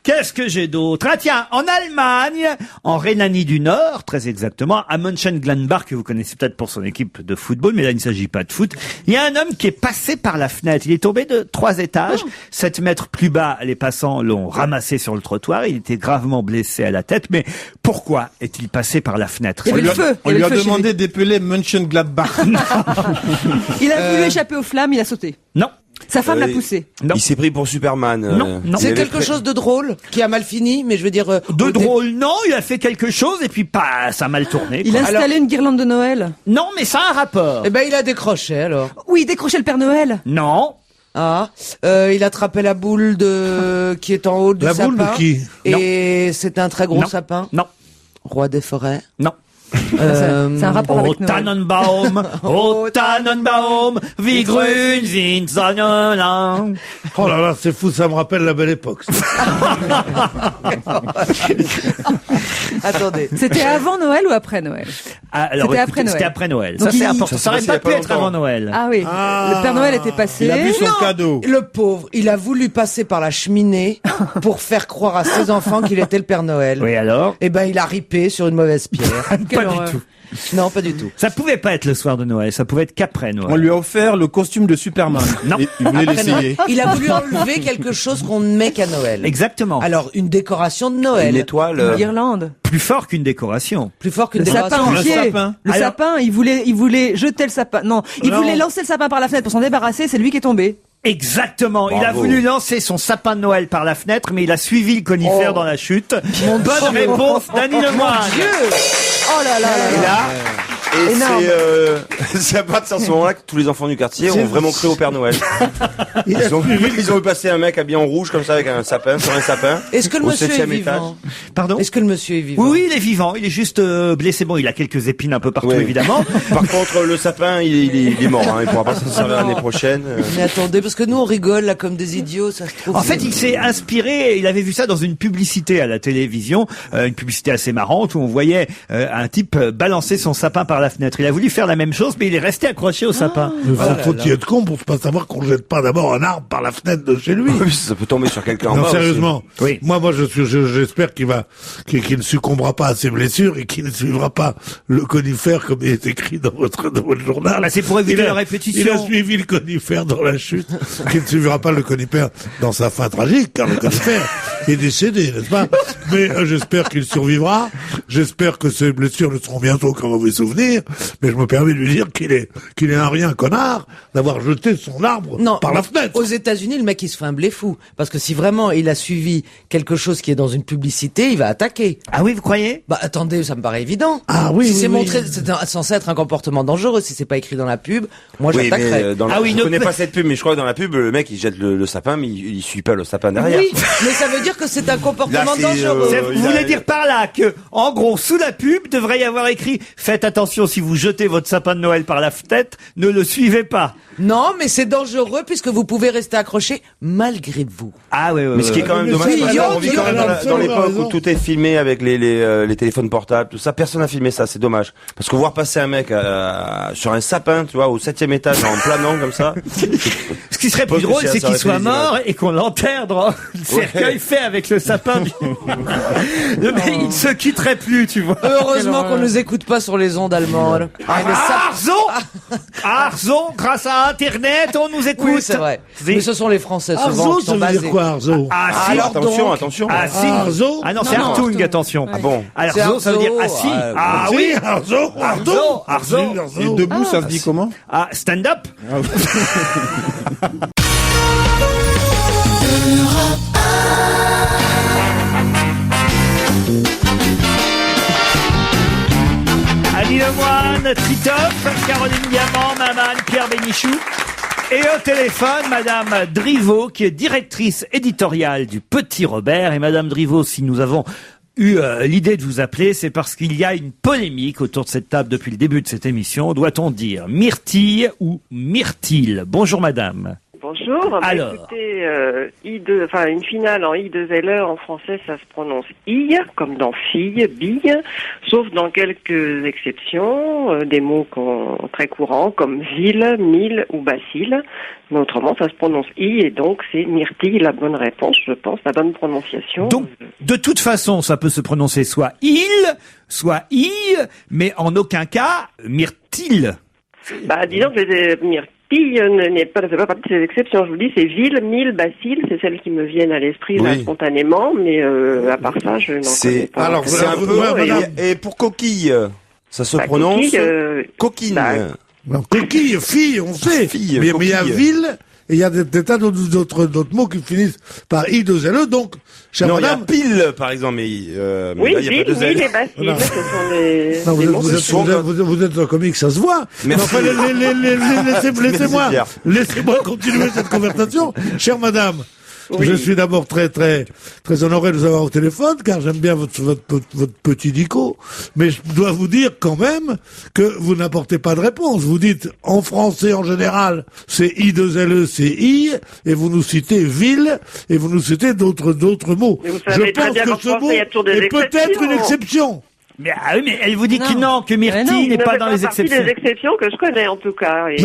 Qu'est-ce que j'ai d'autre? Ah tiens, en Allemagne, en Rhénanie du Nord, très exactement, à Mönchengladbach, que vous connaissez peut-être pour son équipe de football, mais là il ne s'agit pas de foot. Il y a un homme qui est passé par la fenêtre. Il est tombé de 3 étages. 7 mètres plus bas, les passants l'ont ramassé sur le trottoir. Il était gravement blessé à la tête. Mais pourquoi est-il passé par la fenêtre? Il y avait le feu. On Il y lui avait a le feu chez demandé d'épeler Mönchengladbach. Il a voulu échapper aux flammes, il a sauté. Non. Sa femme l'a Oui. poussé. Non. Il s'est pris pour Superman. Non, non. il C'est avait quelque chose de drôle qui a mal fini, mais je veux dire... De drôle, non. Il a fait quelque chose et puis pas, ça a mal tourné. Il quoi. a installé une guirlande de Noël. Non, mais ça a un rapport. Eh ben, il a décroché, alors. Oui, décrocher le Père Noël. Non. Ah, il attrapait la boule qui est en haut du La sapin. boule de qui? Et c'était un très gros Non. sapin. Non. Roi des forêts. Non. C'est un rapport Oh avec Noël. Tannenbaum, oh Tannenbaum, wie grün sind Sonnenlang. Oh là là, c'est fou, ça me rappelle la belle époque. ça. Attendez. C'était avant Noël ou après Noël? Ah, alors, C'était écoutez, après Noël. C'était après Noël. Donc Ça, c'est il- important. Ça Ça aurait s'est pas passé il y pu a être pas avant longtemps. Noël. Ah oui. Le Père Noël était passé. Il a vu son Non, cadeau. Le pauvre, il a voulu passer par la cheminée pour faire croire à ses enfants qu'il était le Père Noël. Oui, alors? Eh ben, il a ripé sur une mauvaise pierre. Pas horreur. du tout. Non, pas du tout. Ça pouvait pas être le soir de Noël. Ça pouvait être qu'après Noël. On lui a offert le costume de Superman. Non. Et il voulait Après Noël, l'essayer. il a voulu enlever quelque chose qu'on ne met qu'à Noël. Exactement. Alors, une décoration de Noël. Une étoile. Guirlande. plus fort qu'une décoration. Plus fort qu'une Le sapin décoration. entier. sapin. Le Alors- sapin, il voulait jeter le sapin. Non, il Non. voulait lancer le sapin par la fenêtre pour s'en débarrasser, c'est lui qui est tombé. Exactement. Il a Bravo. voulu lancer son sapin de Noël par la fenêtre, mais il a suivi le conifère dans la chute. Bonne Dieu. réponse d'Annie Lemoine. Dieu. Oh là là là Et là. là, et Énorme. c'est à partir de ce moment-là que tous les enfants du quartier ont vraiment cru au Père Noël. Ils ont vu passer un mec habillé en rouge comme ça avec un sapin sur un sapin. Est-ce que le au monsieur est 7e vivant? Pardon? Est-ce que le monsieur est vivant? Oui, oui, il est vivant. Il est juste blessé. Bon, il a quelques épines un peu partout, Ouais. évidemment. Par contre, le sapin, il est mort. Hein. Il pourra pas s'en servir l'année prochaine. Mais attendez, parce que nous on rigole là comme des idiots, ça se trouve. En fait, il s'est inspiré, il avait vu ça dans une publicité à la télévision, une publicité assez marrante où on voyait un type balancer son sapin par la fenêtre. Il a voulu faire la même chose, mais il est resté accroché au sapin. Mais faut-il être con pour pas savoir qu'on jette pas d'abord un arbre par la fenêtre de chez lui? Oui, ça peut tomber sur quelqu'un en Non, bas. sérieusement. Oui. Moi, j'espère qu'il ne succombera pas à ses blessures et qu'il ne suivra pas le conifère comme il est écrit dans votre journal. Bah, c'est pour éviter Il a- la répétition. Il a suivi le conifère dans la chute, qu'il ne suivra pas le conifère dans sa fin tragique, car le conifère est décédé, n'est-ce pas? Mais j'espère qu'il survivra. J'espère que ses blessures ne seront bientôt qu'un mauvais souvenir. Mais je me permets de lui dire qu'il est un rien connard d'avoir jeté son arbre Non, par la fenêtre. Aux États-Unis, le mec il se fait un blé fou parce que si vraiment il a suivi quelque chose qui est dans une publicité, il va attaquer. Ah oui, vous croyez? Bah attendez, ça me paraît évident. Ah oui, si oui, c'est oui. montré, c'est censé être un comportement dangereux. Si c'est pas écrit dans la pub, moi Oui, mais j'attaquerais. dans Ah oui, je ne connais peut- pas cette pub, mais je crois que dans la pub, le mec il jette le sapin, mais il suit pas le sapin derrière. Oui, mais ça veut dire que c'est un comportement Là, c'est, dangereux. Vous il a- voulez dire par là que, en gros, sous la pub, devrait y avoir écrit « Faites attention, si vous jetez votre sapin de Noël par la fenêtre, ne le suivez pas. Non, mais c'est dangereux puisque vous pouvez rester accroché malgré vous. » Ah oui, oui, Mais ce qui est oui. quand même Mais dommage, c'est c'est idiot, qu'on vit quand même dans absolument l'époque raison. où tout est filmé avec les téléphones portables, tout ça. Personne n'a filmé ça, c'est dommage. Parce que voir passer un mec sur un sapin, tu vois, au 7e étage, en planant comme ça. Ce qui serait Pas plus drôle, spécial, c'est ça qu'il aurait soit fait des mort et qu'on l'enterre dans le cercueil fait avec le sapin. Le mec, il ne se quitterait plus, tu vois. Heureusement qu'on nous écoute pas sur les ondes allemandes. Ah, mais ça- Arzon, grâce à Internet, on nous écoute. Oui, c'est vrai. Oui. Mais ce sont les Français souvent Arzo, qui ça sont veut basés. dire quoi, Arzo? Ah, si. alors Attention, donc- attention. Ah, si. Arzo? Ah non, c'est Non, non, Artung, Artung. attention. Ah bon? C'est Arzo, ça veut dire assis. Arzo, Ah oui. Si, Arzo, Arzo, Arzo. Et debout, ça se dit comment? Ah, stand-up. Annie Lemoine, Titoff, Caroline Diamant, Maman, Pierre Bénichou. Et au téléphone, Madame Drivot, qui est directrice éditoriale du Petit Robert. Et Madame Drivot, si nous avons eu l'idée de vous appeler, c'est parce qu'il y a une polémique autour de cette table depuis le début de cette émission. Doit-on dire myrtille ou myrtille? Bonjour Madame. Bonjour. Bah, Alors. écoutez, I2, enfin une finale en I2LE en français, ça se prononce I, comme dans fille, bille, sauf dans quelques exceptions, des mots très courants comme ville, mille ou bacille. Mais autrement, ça se prononce I et donc c'est myrtille la bonne réponse, je pense, la bonne prononciation. Donc, de toute façon, ça peut se prononcer soit il, soit I, mais en aucun cas myrtille. Disons que les myrtilles ne fait pas partie de ces exceptions. Je vous dis, c'est ville, mille, bacille, c'est celles qui me viennent à l'esprit là, Oui. spontanément, mais à part ça, je n'en connais pas. alors, C'est un vous- peu. madame. Et pour coquille, ça se Bah, prononce coquille, coquine. bah, Non, coquille, fille, on sait. Fille, mais il y a coquille. ville, et il y a des tas d'autres mots qui finissent par I2LE, donc, chère Non, il y a madame. pile, par exemple, mais oui, là, il y a ville, pas de mille Z. et bacille, Voilà. ce sont des Non, mots vous êtes un comique, ça se voit. Merci. Mais enfin, laissez-moi Pierre. laissez-moi continuer cette conversation. Chère madame, Oui. je suis d'abord très honoré de vous avoir au téléphone, car j'aime bien votre petit dico. Mais je dois vous dire quand même que vous n'apportez pas de réponse. Vous dites, en français en général, c'est I2LE, c'est I, et vous nous citez ville, et vous nous citez d'autres mots. Mais vous savez très bien qu'en ce français, mot il y a toujours des est peut-être une exception. Mais, oui, mais elle vous dit que non, que Mais non, myrtille Il n'est ne pas fait dans les partie exceptions. des exceptions que je connais en tout cas. Et Oui,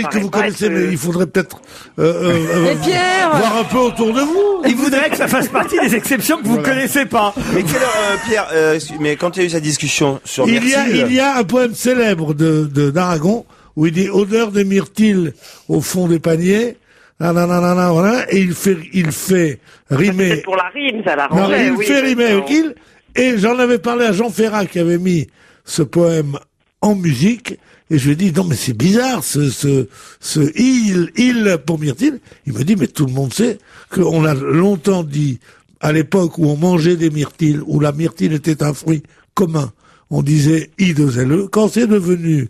ça que vous paraît connaissez, pas mais être- il faudrait peut-être Et Pierre voir un peu autour de vous. Il voudrait que ça fasse partie des exceptions que vous connaissez pas. Mais quelle heure, Pierre, mais quand il y a eu cette discussion sur Il Myrtille, y a un poème célèbre d'Aragon où il dit odeur de myrtille au fond des paniers. Voilà, et il fait rimer. C'est pour la rime, ça Non, l'arrangeait. il oui, fait rimer avec effectivement. il Et j'en avais parlé à Jean Ferrat qui avait mis ce poème en musique. Et je lui ai dit, non mais c'est bizarre, ce il pour myrtille. Il me dit, mais tout le monde sait qu'on a longtemps dit, à l'époque où on mangeait des myrtilles, où la myrtille était un fruit commun, on disait I2LE. Quand c'est devenu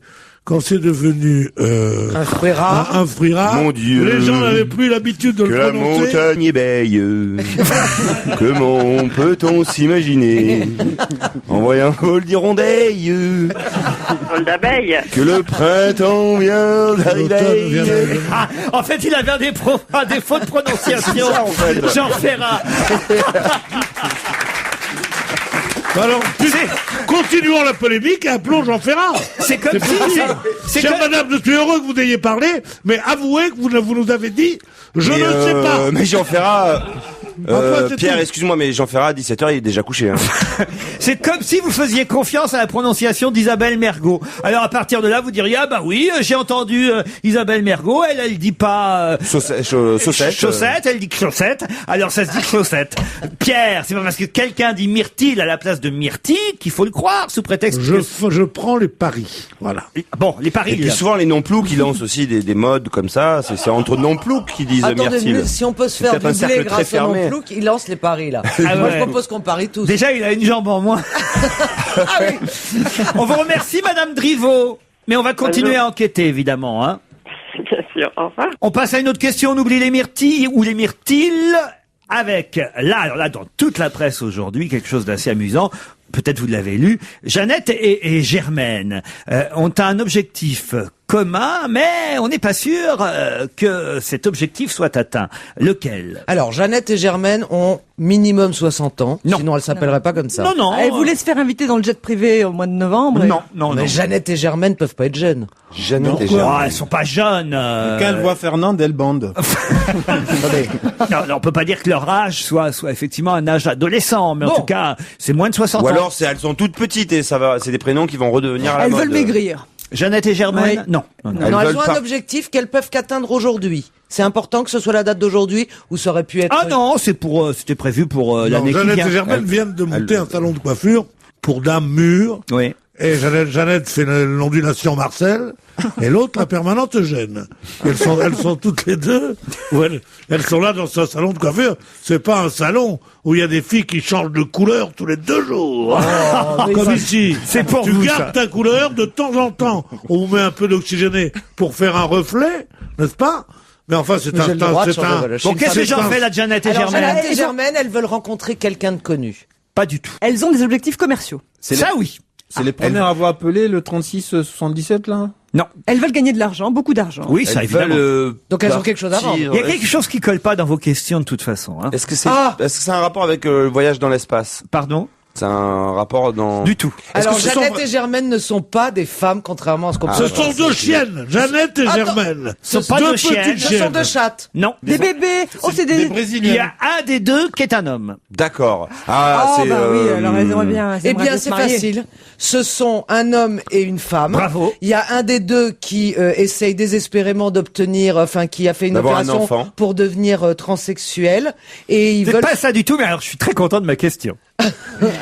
un fruit rare. Un fruit rare. Mon Dieu. Les gens n'avaient plus l'habitude de Que le la prononcer. montagne éveille. Comment peut-on s'imaginer en voyant un vol d'hirondelles Vol d'abeille. que le printemps vient L'automne vient d'arriver. d'arriver. Ah, en fait, il avait un défaut de prononciation. C'est ça, en fait. Jean Ferrat. Alors, continuons la polémique et appelons Jean Ferrat. C'est comme C'est si... fini. c'est Chère comme- madame, je suis heureux que vous ayez parlé, mais avouez que vous nous avez dit, je ne sais pas. Mais Jean Ferrat... Enfin, c'est Pierre, tout. excuse-moi, mais Jean Ferrat, à 17h, il est déjà couché. Hein. C'est comme si vous faisiez confiance à la prononciation d'Isabelle Mergo. Alors à partir de là, vous diriez, ah bah oui, j'ai entendu Isabelle Mergo, elle dit pas Saucette. chaussette, elle dit chaussette, alors ça se dit chaussette. Pierre, c'est pas parce que quelqu'un dit myrtille à la place de myrtille qu'il faut le croire, sous prétexte que... Je prends les paris. Voilà. Bon, les paris. Et puis souvent, les non-ploucs, ils lancent aussi des modes comme ça. C'est entre non-ploucs qu'ils disent Attendez, myrtille. mais si on peut se faire C'est peut-être un du cercle blé très grâce au fermé. non-plouc, il lance les paris, là. Ah Moi, ouais. je propose qu'on parie tous. Déjà, il a une jambe en moins. Ah oui. On vous remercie, Madame Drivot. Mais on va continuer Bonjour. à enquêter, évidemment, hein. Bien sûr. Au revoir. On passe à une autre question. On oublie les myrtilles ou les myrtilles avec, alors là, dans toute la presse aujourd'hui, quelque chose d'assez amusant. Peut-être vous l'avez lu. Jeannette et Germaine ont un objectif commun, mais on n'est pas sûr que cet objectif soit atteint. Lequel? Alors, Jeannette et Germaine ont minimum 60 ans. Non. Sinon, elles s'appelleraient pas comme ça. Non, non. Elle voulait se faire inviter dans le jet privé au mois de novembre. Non, non, Mais non. Jeannette et Germaine peuvent pas être jeunes. Jeannette et Oh, Germaine. elles sont pas jeunes. Quand elle voit Fernande, elle bande. Non, on peut pas dire que leur âge soit effectivement un âge adolescent, mais en Bon. tout cas, c'est moins de 60 Ou ans. alors, elles sont toutes petites et ça va. C'est des prénoms qui vont redevenir à la Elles mode. veulent maigrir. Jeannette et Germaine? Oui. Non. Non, non. Elles Non, elles veulent ont un pas- objectif qu'elles peuvent qu'atteindre aujourd'hui. C'est important que ce soit la date d'aujourd'hui ou ça aurait pu être... Ah non, c'est pour, c'était prévu pour Non, l'année qui Jeannette vient. et Germaine viennent de monter un salon de coiffure pour dames mûres. Oui. Et Jeannette fait l'ondulation Marcel, et l'autre la permanente Eugène. Elles sont toutes les deux, elles sont là dans ce salon de coiffure. C'est pas un salon où il y a des filles qui changent de couleur tous les 2 jours. Comme ici. C'est pour tu vous, gardes ça. ta couleur de temps en temps. On vous met un peu d'oxygéné pour faire un reflet, n'est-ce pas? Mais enfin, c'est Mais j'ai le droit de changer, voilà. Je suis Bon, une qu'est-ce que femme. j'en fais là, Jeannette et Alors, Germaine? Jeannette et Germaine, elles veulent rencontrer quelqu'un de connu. Pas du tout. Elles ont des objectifs commerciaux. Ça, oui. C'est les premières à avoir appelé le 36-77, là? Non. Elles veulent gagner de l'argent, beaucoup d'argent. Oui, ça, Elles évidemment. veulent, Donc, elles ont quelque chose à vendre. partir. Il y a quelque chose qui colle pas dans vos questions de toute façon. Hein. Est-ce que c'est Ah est-ce que c'est un rapport avec le voyage dans l'espace? Pardon? C'est un rapport dans... Du tout. Alors, que ce sont Jeannette vra- et Germaine ne sont pas des femmes, contrairement à ce qu'on peut Ce penser. sont 2 chiennes, Jeannette et Attends. Germaine. Ce sont pas deux deux chiennes. petites Ce sont deux chattes. Non. Des bébés. Oh, c'est Des des... Il y Brésiliens. a un des deux qui est un homme. D'accord. Ah, c'est... bah oui, alors elles aimeraient bien. elles Eh aimeraient bien, se c'est marier. facile. Ce sont un homme et une femme. Bravo. Il y a un des deux qui essaye désespérément d'obtenir, enfin, qui a fait une D'avoir un opération enfant. pour devenir transsexuel. Et ils C'est veulent... pas ça du tout, mais alors je suis très content de ma question.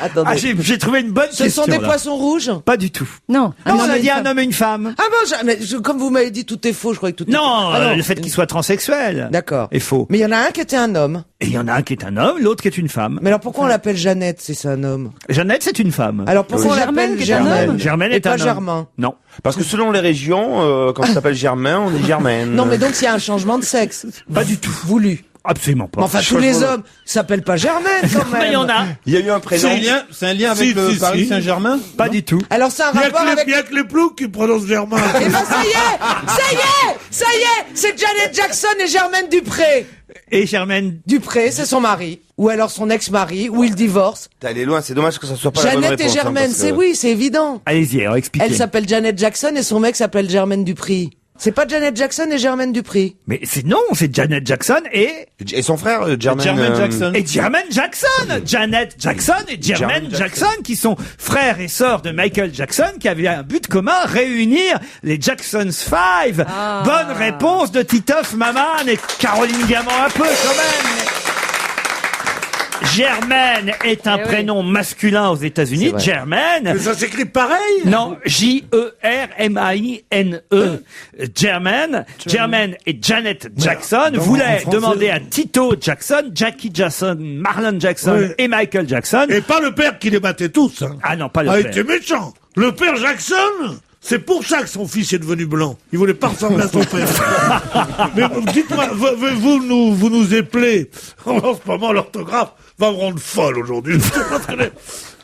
Attendez. Ah, j'ai trouvé une bonne Ce question. sont des là. poissons rouges? Pas du tout. Non. Non, on homme a et dit une un femme. homme et une femme. Ah bon, comme vous m'avez dit, tout est faux, je croyais que tout est faux. Non, Ah le fait qu'il soit transsexuel. D'accord. Est faux. Mais il y en a un qui était un homme. Et il y en a un qui est un homme, l'autre qui est une femme. Mais alors pourquoi on l'appelle Jeannette si c'est un homme? Jeannette, c'est une femme. Alors pourquoi on C'est Germaine l'appelle qui est un Germaine? homme Germaine Et est pas un homme. Germain. Non. Parce que selon les régions, quand ça s'appelle Germain, on dit Germaine. Non, mais donc il y a un changement de sexe. Pas du tout. Voulu. Absolument pas. Mais enfin, tous les hommes s'appellent pas Germaine quand même. Mais il y en a. Il y a eu un prénom. C'est un lien avec Si, le si, Paris si. Saint-Germain? Pas du tout. Alors c'est un Il rapport avec... y a que les ploucs qui prononcent Germain. Eh ben ça y est, c'est Janet Jackson et Germaine Dupré. Et Germaine, Dupré, c'est son mari, ou alors son ex-mari, ou il divorce. T'es allé loin, c'est dommage que ça soit pas la bonne Jeannette réponse. et Germaine, parce que- c'est oui, c'est évident. allez-y, alors expliquez. Elle s'appelle Janet Jackson et son mec s'appelle Germaine Dupré. C'est pas Janet Jackson et Germaine Dupré. Mais c'est non, c'est Janet Jackson et Et son frère, Jermaine... Jermaine Jackson. Jermaine Jackson. Janet Jackson et Jermaine Jermaine Jackson qui sont frères et sœurs de Michael Jackson qui avaient un but commun, réunir les Jackson's Five. Ah. Bonne réponse de Titoff Maman et Caroline Diamant un peu quand même. Germaine est un prénom masculin aux États-Unis. Germaine. Mais ça s'écrit pareil? Non, J-E-R-M-A-I-N-E. Germaine. Germaine et Janet Jackson voulaient demander à Tito Jackson, Jackie Jackson, Marlon Jackson et Michael Jackson. Et pas le père qui les battait tous. Hein. Ah non, pas le Ah, il père. était méchant. Le père Jackson, c'est pour ça que son fils est devenu blanc. Il voulait pas ressembler à son père. Mais dites-moi, vous nous éplez. En ce moment, l'orthographe va me rendre folle aujourd'hui.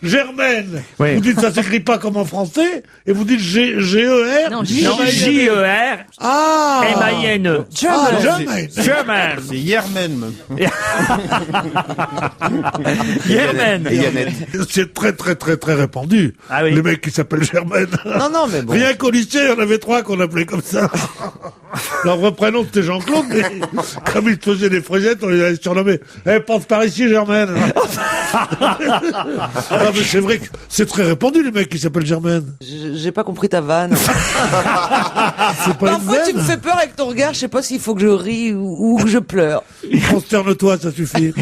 Germaine. Oui. Vous dites ça s'écrit pas comme en français et vous dites G-E-R. Non, Non, J-E-R. Ah. M-I-N-E. Germaine. Germaine. C'est Yermen. Germaine. Et Yannette. C'est très répandu. Ah oui. Les mecs qui s'appellent Germaine. Non, mais bon. Rien qu'au lycée, il y en avait 3 qu'on appelait comme ça. Leur vrai prénom, c'était Jean-Claude, mais comme ils faisaient des frisettes, on les avait surnommés. Eh, pense par ici, Germaine. Ah, mais c'est vrai que c'est très répandu, les mecs qui s'appellent Germaine. J'ai pas compris ta vanne. C'est pas une Parfois, tu me vanne. fais peur avec ton regard. Je sais pas s'il faut que je rie ou que je pleure. Consterne-toi, ça suffit.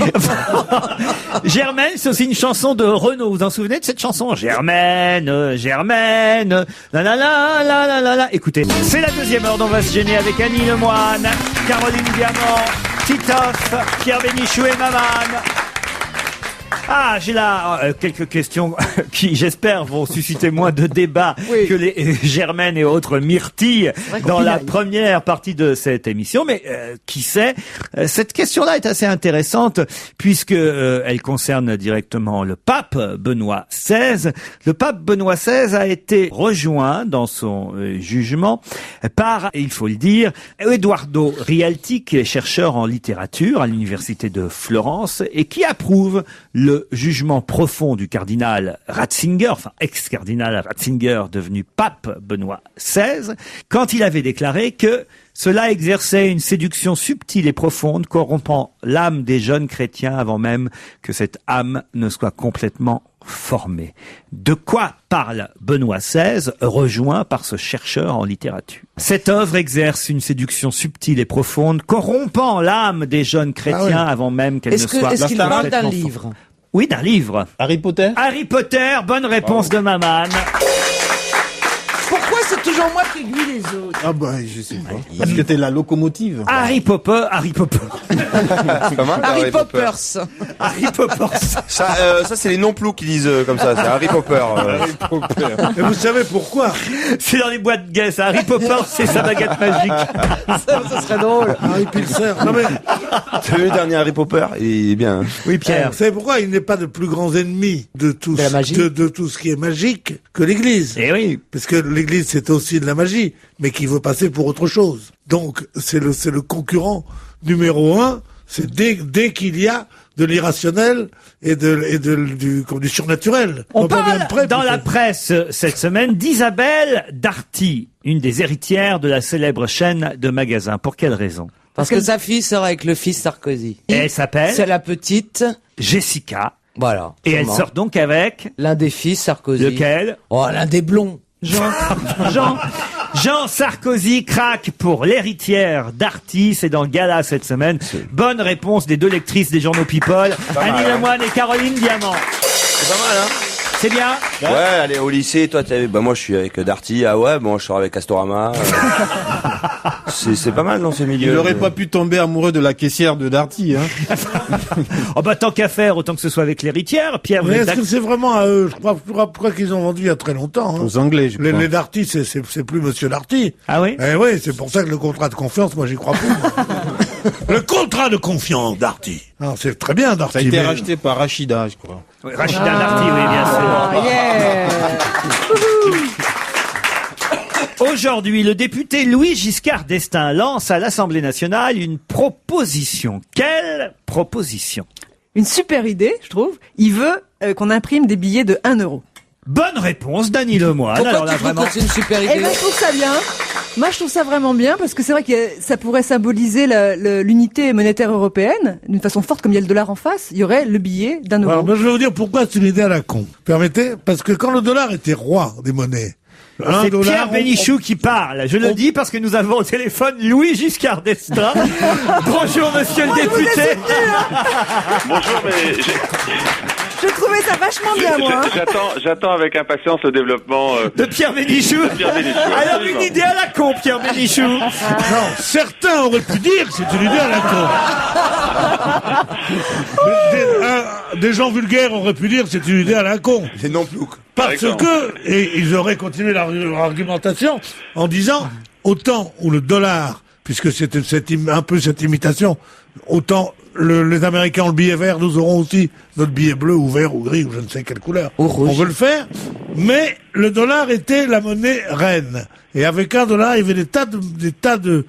Germaine, c'est aussi une chanson de Renaud. Vous vous en souvenez de cette chanson? Germaine, Germaine, la la la la la la la. Écoutez, c'est la deuxième heure dont on va se gêner avec Annie Lemoine, Caroline Diamant, Titoff, Pierre Bénichou et Maman. Ah, j'ai là quelques questions qui, j'espère, vont susciter moins de débats que les Germaines et autres myrtilles dans la première partie de cette émission. Mais qui sait, cette question-là est assez intéressante puisque elle concerne directement le pape Benoît XVI. Le pape Benoît XVI a été rejoint dans son jugement par, il faut le dire, Eduardo Rialti, qui est chercheur en littérature à l'université de Florence et qui approuve le jugement profond du cardinal Ratzinger, enfin ex-cardinal Ratzinger devenu pape Benoît XVI, quand il avait déclaré que cela exerçait une séduction subtile et profonde, corrompant l'âme des jeunes chrétiens avant même que cette âme ne soit complètement formée. De quoi parle Benoît XVI, rejoint par ce chercheur en littérature? Cette œuvre exerce une séduction subtile et profonde, corrompant l'âme des jeunes chrétiens avant même qu'elle ne soit Est-ce qu'il parle d'un complètement livre? formée. Oui, d'un livre. Harry Potter. Harry Potter, bonne réponse de Maman. Pourquoi c'est toujours moi qui aiguille les autres? Ah bah, je sais pas. Parce que t'es la locomotive. Harry Potter. C'est pas mal. Harry Poppers. Harry Potter. Ça c'est les non-plous qui disent comme ça. C'est Harry Popper. Et vous savez pourquoi? C'est dans les boîtes gays, ça. Harry Potter, c'est sa baguette magique. Ça serait drôle. Harry Pilser. Non mais, C'est le dernier Harry Popper. Il est bien. Oui, Pierre. vous savez pourquoi il n'est pas de plus grands ennemis de tout, De la magie. de tout ce qui est magique que l'Église? Eh oui. Parce que l'Église, c'est aussi de la magie, mais qui veut passer pour autre chose. Donc, c'est le concurrent numéro 1. C'est dès qu'il y a de l'irrationnel et du surnaturel. On peut bien parle près, dans la peut-être. presse cette semaine d'Isabelle Darty, une des héritières de la célèbre chaîne de magasins. Pour quelle raison? Parce que sa fille sort avec le fils Sarkozy. Et elle s'appelle C'est la petite. Jessica. Voilà. Et elle sûrement. sort donc avec L'un des fils Sarkozy. lequel? Oh, l'un des blonds. Jean Sarkozy craque pour l'héritière Darty. C'est dans le gala cette semaine. Bonne réponse des deux lectrices des journaux People, Annie Lemoine et Caroline Diamant. C'est pas mal, hein? C'est bien? Ouais, allez au lycée, toi, moi je suis avec Darty. Ah ouais, bon, je sors avec Castorama. C'est pas mal dans ce milieu. Il n'aurait pas pu tomber amoureux de la caissière de Darty, hein. Oh bah tant qu'à faire, autant que ce soit avec l'héritière. Pierre, vous Mais êtes est-ce que d'accord? c'est vraiment à eux? Je crois qu'ils ont vendu il y a très longtemps. Hein. Aux Anglais, je crois. Les Darty, c'est plus Monsieur Darty. Ah oui? Eh oui, c'est pour ça que le contrat de confiance, moi j'y crois plus. Le contrat de confiance, Darty. Ah, c'est très bien, Darty. Ça a été mais- racheté par Rachida, je crois. Oui, Rachida Darty, oui, bien sûr. Ah, yeah. Aujourd'hui, le député Louis Giscard d'Estaing lance à l'Assemblée nationale une proposition. Quelle proposition? Une super idée, je trouve. Il veut qu'on imprime des billets de 1 euro. Bonne réponse d'Annie Lemoine. Pourquoi Alors tu là, trouves vraiment... que c'est une super Eh idée? ben, je trouve ça bien. Moi, je trouve ça vraiment bien parce que c'est vrai que ça pourrait symboliser l'unité monétaire européenne d'une façon forte, comme il y a le dollar en face. Il y aurait le billet d'1 euro. Alors, ben, je vais vous dire pourquoi c'est une idée à la con. Permettez? Parce que quand le dollar était roi des monnaies, Un C'est dollar, Pierre Bénichou qui parle. Je le dis parce que nous avons au téléphone Louis Giscard d'Estaing. Bonjour, monsieur le député. Bonjour, mais Je trouvais ça vachement bien, moi. j'attends avec impatience le développement De Pierre Bénichou. Pierre Bénichou. Alors, absolument. une idée à la con, Pierre Bénichou. Non, certains auraient pu dire que c'est une idée à la con. Des gens vulgaires auraient pu dire que c'est une idée à la con. C'est non plus. Parce que, et ils auraient continué leur argumentation en disant, autant où le dollar, puisque c'était un peu cette imitation, autant les Américains ont le billet vert, nous aurons aussi notre billet bleu ou vert ou gris ou je ne sais quelle couleur. On veut le faire, mais le dollar était la monnaie reine. Et avec $1, il y avait des tas de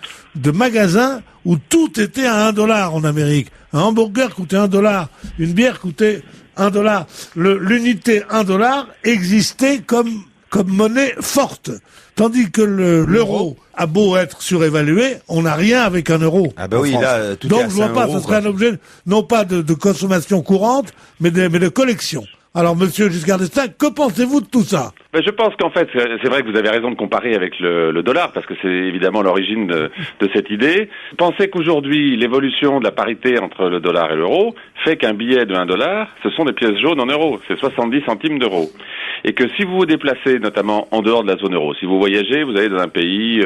magasins où tout était à $1 en Amérique. Un hamburger coûtait $1, une bière coûtait $1. L'unité $1 existait comme monnaie forte. Tandis que l'euro a beau être surévalué, on n'a rien avec un euro. Ah bah oui, là, tout est Donc à je vois 5 pas, euros, ce serait un objet, non pas de consommation courante, mais de collection. Alors, monsieur Giscard d'Estaing, que pensez-vous de tout ça? Ben, je pense qu'en fait, c'est vrai que vous avez raison de comparer avec le dollar, parce que c'est évidemment l'origine de cette idée. Pensez qu'aujourd'hui, l'évolution de la parité entre le dollar et l'euro fait qu'un billet de $1, ce sont des pièces jaunes en euros, c'est 70 centimes d'euros. Et que si vous vous déplacez, notamment en dehors de la zone euro, si vous voyagez, vous allez dans un pays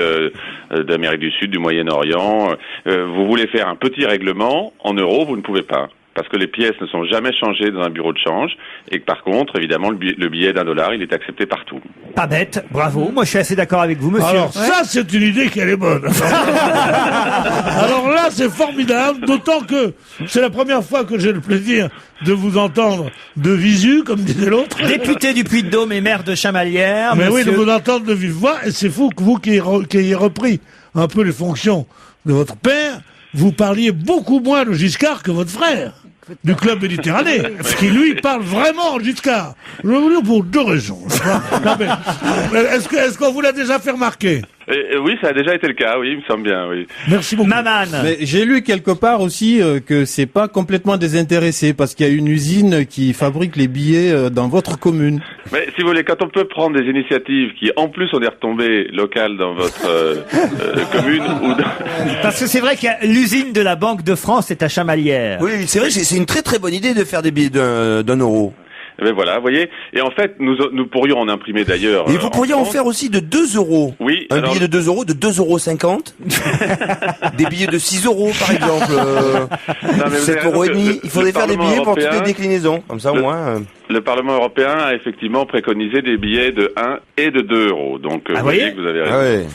d'Amérique du Sud, du Moyen-Orient, vous voulez faire un petit règlement en euros, vous ne pouvez pas. Parce que les pièces ne sont jamais changées dans un bureau de change, et que par contre, évidemment, le billet $1, il est accepté partout. Pas bête, bravo. Moi, je suis assez d'accord avec vous, monsieur. Alors ça, c'est une idée qui est bonne. Alors là, c'est formidable, d'autant que c'est la première fois que j'ai le plaisir de vous entendre de visu, comme disait l'autre. Député du Puy-de-Dôme et maire de Chamalières. Mais oui, de monsieur... vous entendre de vive voix, et c'est fou que vous qui ayez repris un peu les fonctions de votre père, vous parliez beaucoup moins de Giscard que votre frère du club Méditerranée, qui lui parle vraiment en Giscard. Je vais vous dire pour deux raisons. Non, mais, est-ce qu'on vous l'a déjà fait remarquer? Oui, ça a déjà été le cas, oui, il me semble bien, oui. Merci beaucoup. Maman. Mais j'ai lu quelque part aussi que c'est pas complètement désintéressé parce qu'il y a une usine qui fabrique les billets dans votre commune. Mais si vous voulez, quand on peut prendre des initiatives qui, en plus, ont des retombées locales dans votre commune ou dans... Parce que c'est vrai que l'usine de la Banque de France est à Chamalières. Oui, c'est vrai, c'est une très très bonne idée de faire des billets d'un euro. Ben voilà, vous voyez. Et en fait, nous pourrions en imprimer d'ailleurs. Et vous pourriez en faire aussi de 2 euros. Oui. Un billet de 2 euros, de 2,50 €. Des billets de 6 euros, par exemple. 7,5 €. Il faudrait faire des billets pour toutes les déclinaisons. Comme ça, au moins. Le Parlement européen a effectivement préconisé des billets de 1 et de 2 euros. Donc, vous voyez que vous avez raison. Ah ouais.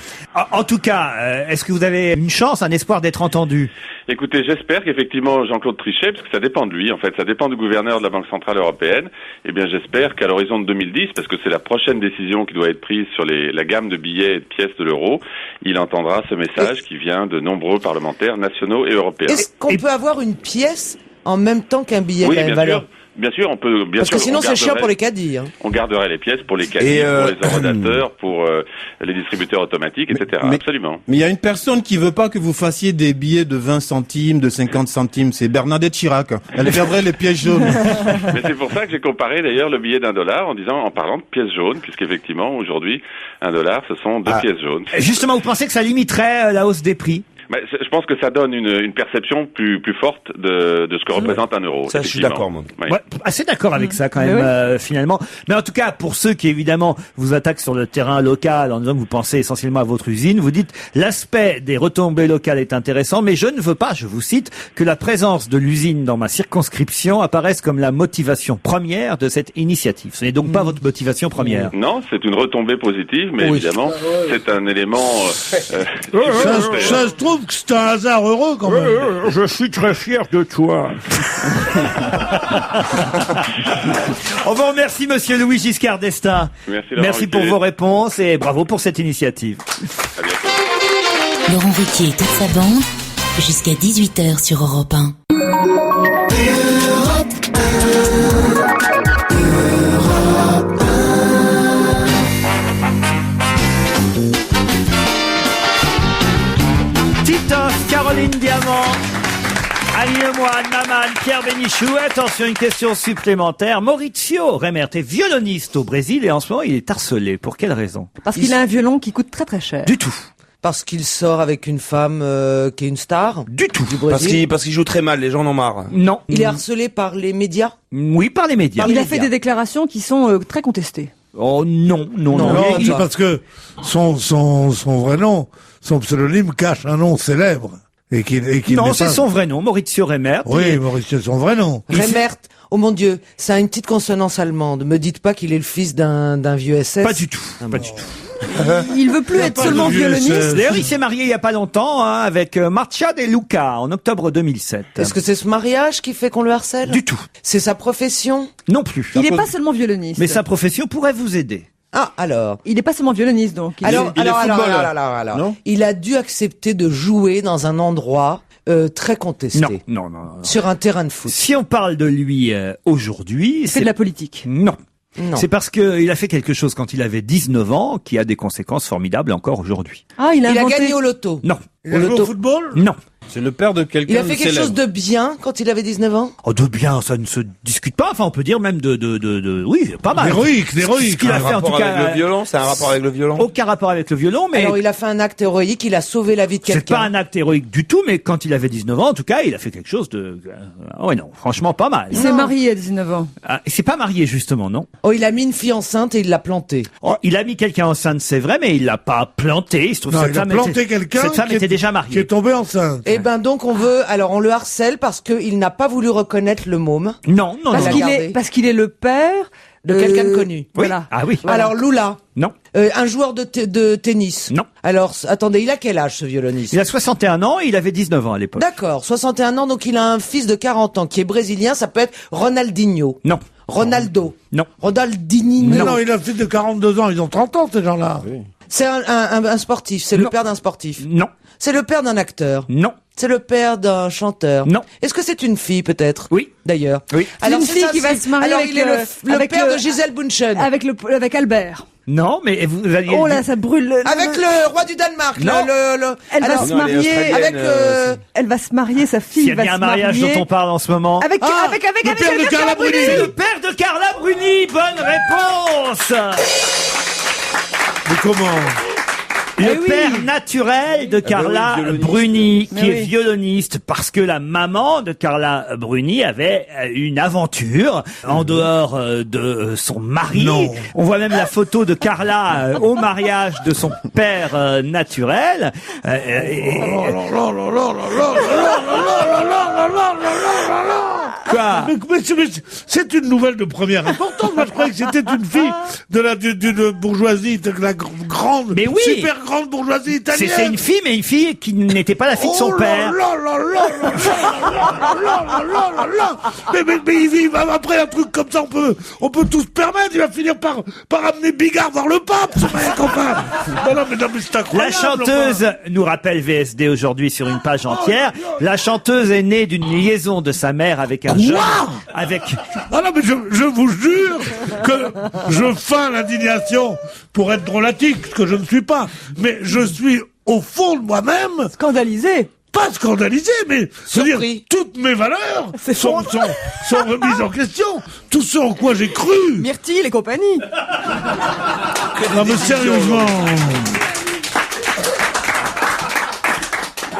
En tout cas, est-ce que vous avez une chance, un espoir d'être entendu? Écoutez, j'espère qu'effectivement Jean-Claude Trichet, parce que ça dépend de lui, en fait, ça dépend du gouverneur de la Banque Centrale Européenne, eh bien j'espère qu'à l'horizon de 2010, parce que c'est la prochaine décision qui doit être prise sur la gamme de billets et de pièces de l'euro, il entendra ce message qui vient de nombreux parlementaires nationaux et européens. Est-ce qu'on peut avoir une pièce en même temps qu'un billet Oui, quand même, bien sûr. alors Bien sûr, on peut. Parce que sinon, c'est chiant pour les caddies. Hein. On garderait les pièces pour les caddies, pour les ordinateurs, pour les distributeurs automatiques, etc. Absolument. Mais il y a une personne qui veut pas que vous fassiez des billets de 20 centimes, de 50 centimes. C'est Bernadette Chirac. Elle garderait les pièces jaunes. Mais c'est pour ça que j'ai comparé d'ailleurs le billet $1 en parlant de pièces jaunes, puisqu'effectivement, aujourd'hui, $1, ce sont 2 pièces jaunes. Justement, vous pensez que ça limiterait la hausse des prix? Je pense que ça donne une perception plus forte de ce que représente un euro. Ça, je suis d'accord, moi. Oui. Ouais, assez d'accord avec ça quand même, finalement. Mais en tout cas, pour ceux qui évidemment vous attaquent sur le terrain local en disant que vous pensez essentiellement à votre usine, vous dites l'aspect des retombées locales est intéressant, mais je ne veux pas, je vous cite, que la présence de l'usine dans ma circonscription apparaisse comme la motivation première de cette initiative. Ce n'est donc pas votre motivation première. Non, c'est une retombée positive, mais évidemment, c'est un élément... Ça se trouve que c'est un hasard heureux quand même. Je suis très fier de toi. On vous remercie, monsieur Louis Giscard d'Estaing. Merci pour vos réponses et bravo pour cette initiative. À bientôt. Laurent Ruquier et toute sa bande, jusqu'à 18h sur Europe 1. Caroline Diamant, Annie Anne Maman, Pierre Bénichou. Attention, une question supplémentaire. Maurizio Remert est violoniste au Brésil et en ce moment, il est harcelé. Pour quelle raison? Parce qu'il a un violon qui coûte très très cher. Du tout. Parce qu'il sort avec une femme qui est une star. Du tout. Du Brésil. Parce qu'il joue très mal, les gens en ont marre. Non. Il est harcelé par les médias. Oui, par les médias. Il a fait des déclarations qui sont très contestées. Oh non. Non, il- c'est parce que son vrai nom, son pseudonyme cache un nom célèbre. Et qu'il Non, n'est c'est pas- son vrai nom, Maurizio Remert. Oui, Maurice, c'est son vrai nom. Remert. Oh mon Dieu, ça a une petite consonance allemande. Me dites pas qu'il est le fils d'un vieux SS. Pas du tout. Pas du tout. Il veut plus être pas seulement de vieux violoniste. SS. D'ailleurs, il s'est marié il y a pas longtemps avec Marcia De Luca en octobre 2007. Est-ce que c'est ce mariage qui fait qu'on le harcèle? Du tout. C'est sa profession? Non plus. Il n'est pas seulement violoniste. Mais sa profession pourrait vous aider. Ah, alors. Il n'est pas seulement violoniste, donc. il est footballeur. Alors. Non Il a dû accepter de jouer dans un endroit très contesté. Non. Sur un terrain de foot. Si on parle de lui aujourd'hui, Il fait de la politique. Non. Non. C'est parce qu'il a fait quelque chose quand il avait 19 ans qui a des conséquences formidables encore aujourd'hui. Ah, il a Il a inventé... gagné au loto. Non. Il a joué au football? Non. C'est le père de quelqu'un Il a de fait quelque célèbre. chose de bien quand il avait 19 ans? Oh, de bien, ça ne se discute pas. Enfin, on peut dire même oui, pas mal. D'héroïque. Ce qu'il a fait, en tout Avec le cas, violon, c'est un rapport avec le violon. aucun rapport avec le violon, mais Alors il a fait un acte héroïque, il a sauvé la vie de c'est quelqu'un. pas un acte héroïque du tout, mais quand il avait 19 ans, en tout cas, il a fait quelque chose de... ouais, non, franchement, pas mal. Il s'est marié à 19 ans. Ah, il s'est pas marié, justement, non? Oh, il a mis une fille enceinte et il l'a plantée. Oh, il a mis quelqu'un enceinte, c'est vrai, mais il l'a pas planté. Il se trouve que Non, cette il a femme planté quelqu'un cette femme qui est- était déjà qui mariée. est tombé enceinte. Eh ben donc on le harcèle parce qu'il n'a pas voulu reconnaître le môme Non. Parce qu'il est le père de quelqu'un de connu. Oui. Voilà. Ah oui. Alors Lula, Non. un joueur de tennis. Non. Alors attendez, il a quel âge ce violoniste? Il a 61 ans et il avait 19 ans à l'époque. D'accord, 61 ans, donc il a un fils de 40 ans qui est brésilien, ça peut être Ronaldinho. Non. Ronaldo. Non. Ronaldinho. Non, il a fait de 42 ans, ils ont 30 ans, ces gens-là. C'est un sportif, c'est le Non. père d'un sportif. Non. C'est le père d'un acteur. Non. C'est le père d'un chanteur. Non. Est-ce que c'est une fille peut-être? Oui. D'ailleurs. Oui. Alors une c'est fille ça, qui va se marier alors avec il est le avec père le- de Gisèle Bunchen. Avec Albert. Non, mais vous alliez... Oh là, ça brûle. Avec le roi du Danemark. Non. Elle va alors, se non, elle est marier. australienne. avec Elle va se marier, sa S'il y fille a va bien se un mariage marier. dont on parle en ce moment. Avec le père de Carla Bruni. C'est le père de Carla Bruni. Bonne réponse. Mais comment? Le Eh oui. père naturel de Carla oui, violoniste. Bruni, qui Mais est oui. violoniste, parce que la maman de Carla Bruni avait une aventure en dehors de son mari. Non. On voit même la photo de Carla au mariage de son père naturel. Quoi? Mais c'est une nouvelle de première importance. Moi, je croyais que c'était une fille d'une bourgeoisie, de la grande, Mais oui. super grande bourgeoisie italienne. C'est une fille, mais une fille qui n'était pas la fille de son Oh père. là là là là là là là là là là. Mais il va après un truc comme ça, on peut tout se permettre. Il va finir par amener Bigard voir le pape, ce mec, enfin. Non, mais c'est La incroyable. chanteuse nous rappelle VSD aujourd'hui sur une page entière. La chanteuse est née d'une liaison de sa mère avec un jeune, avec... Ah non, mais je vous jure que je feins l'indignation pour être drôlatique, ce que je ne suis pas. Mais je suis au fond de moi-même Scandalisé. pas scandalisé, mais je veux dire, Surpris. toutes mes valeurs sont remises en question. Tout ce en quoi j'ai cru. Myrtille et compagnie. Non mais sérieusement.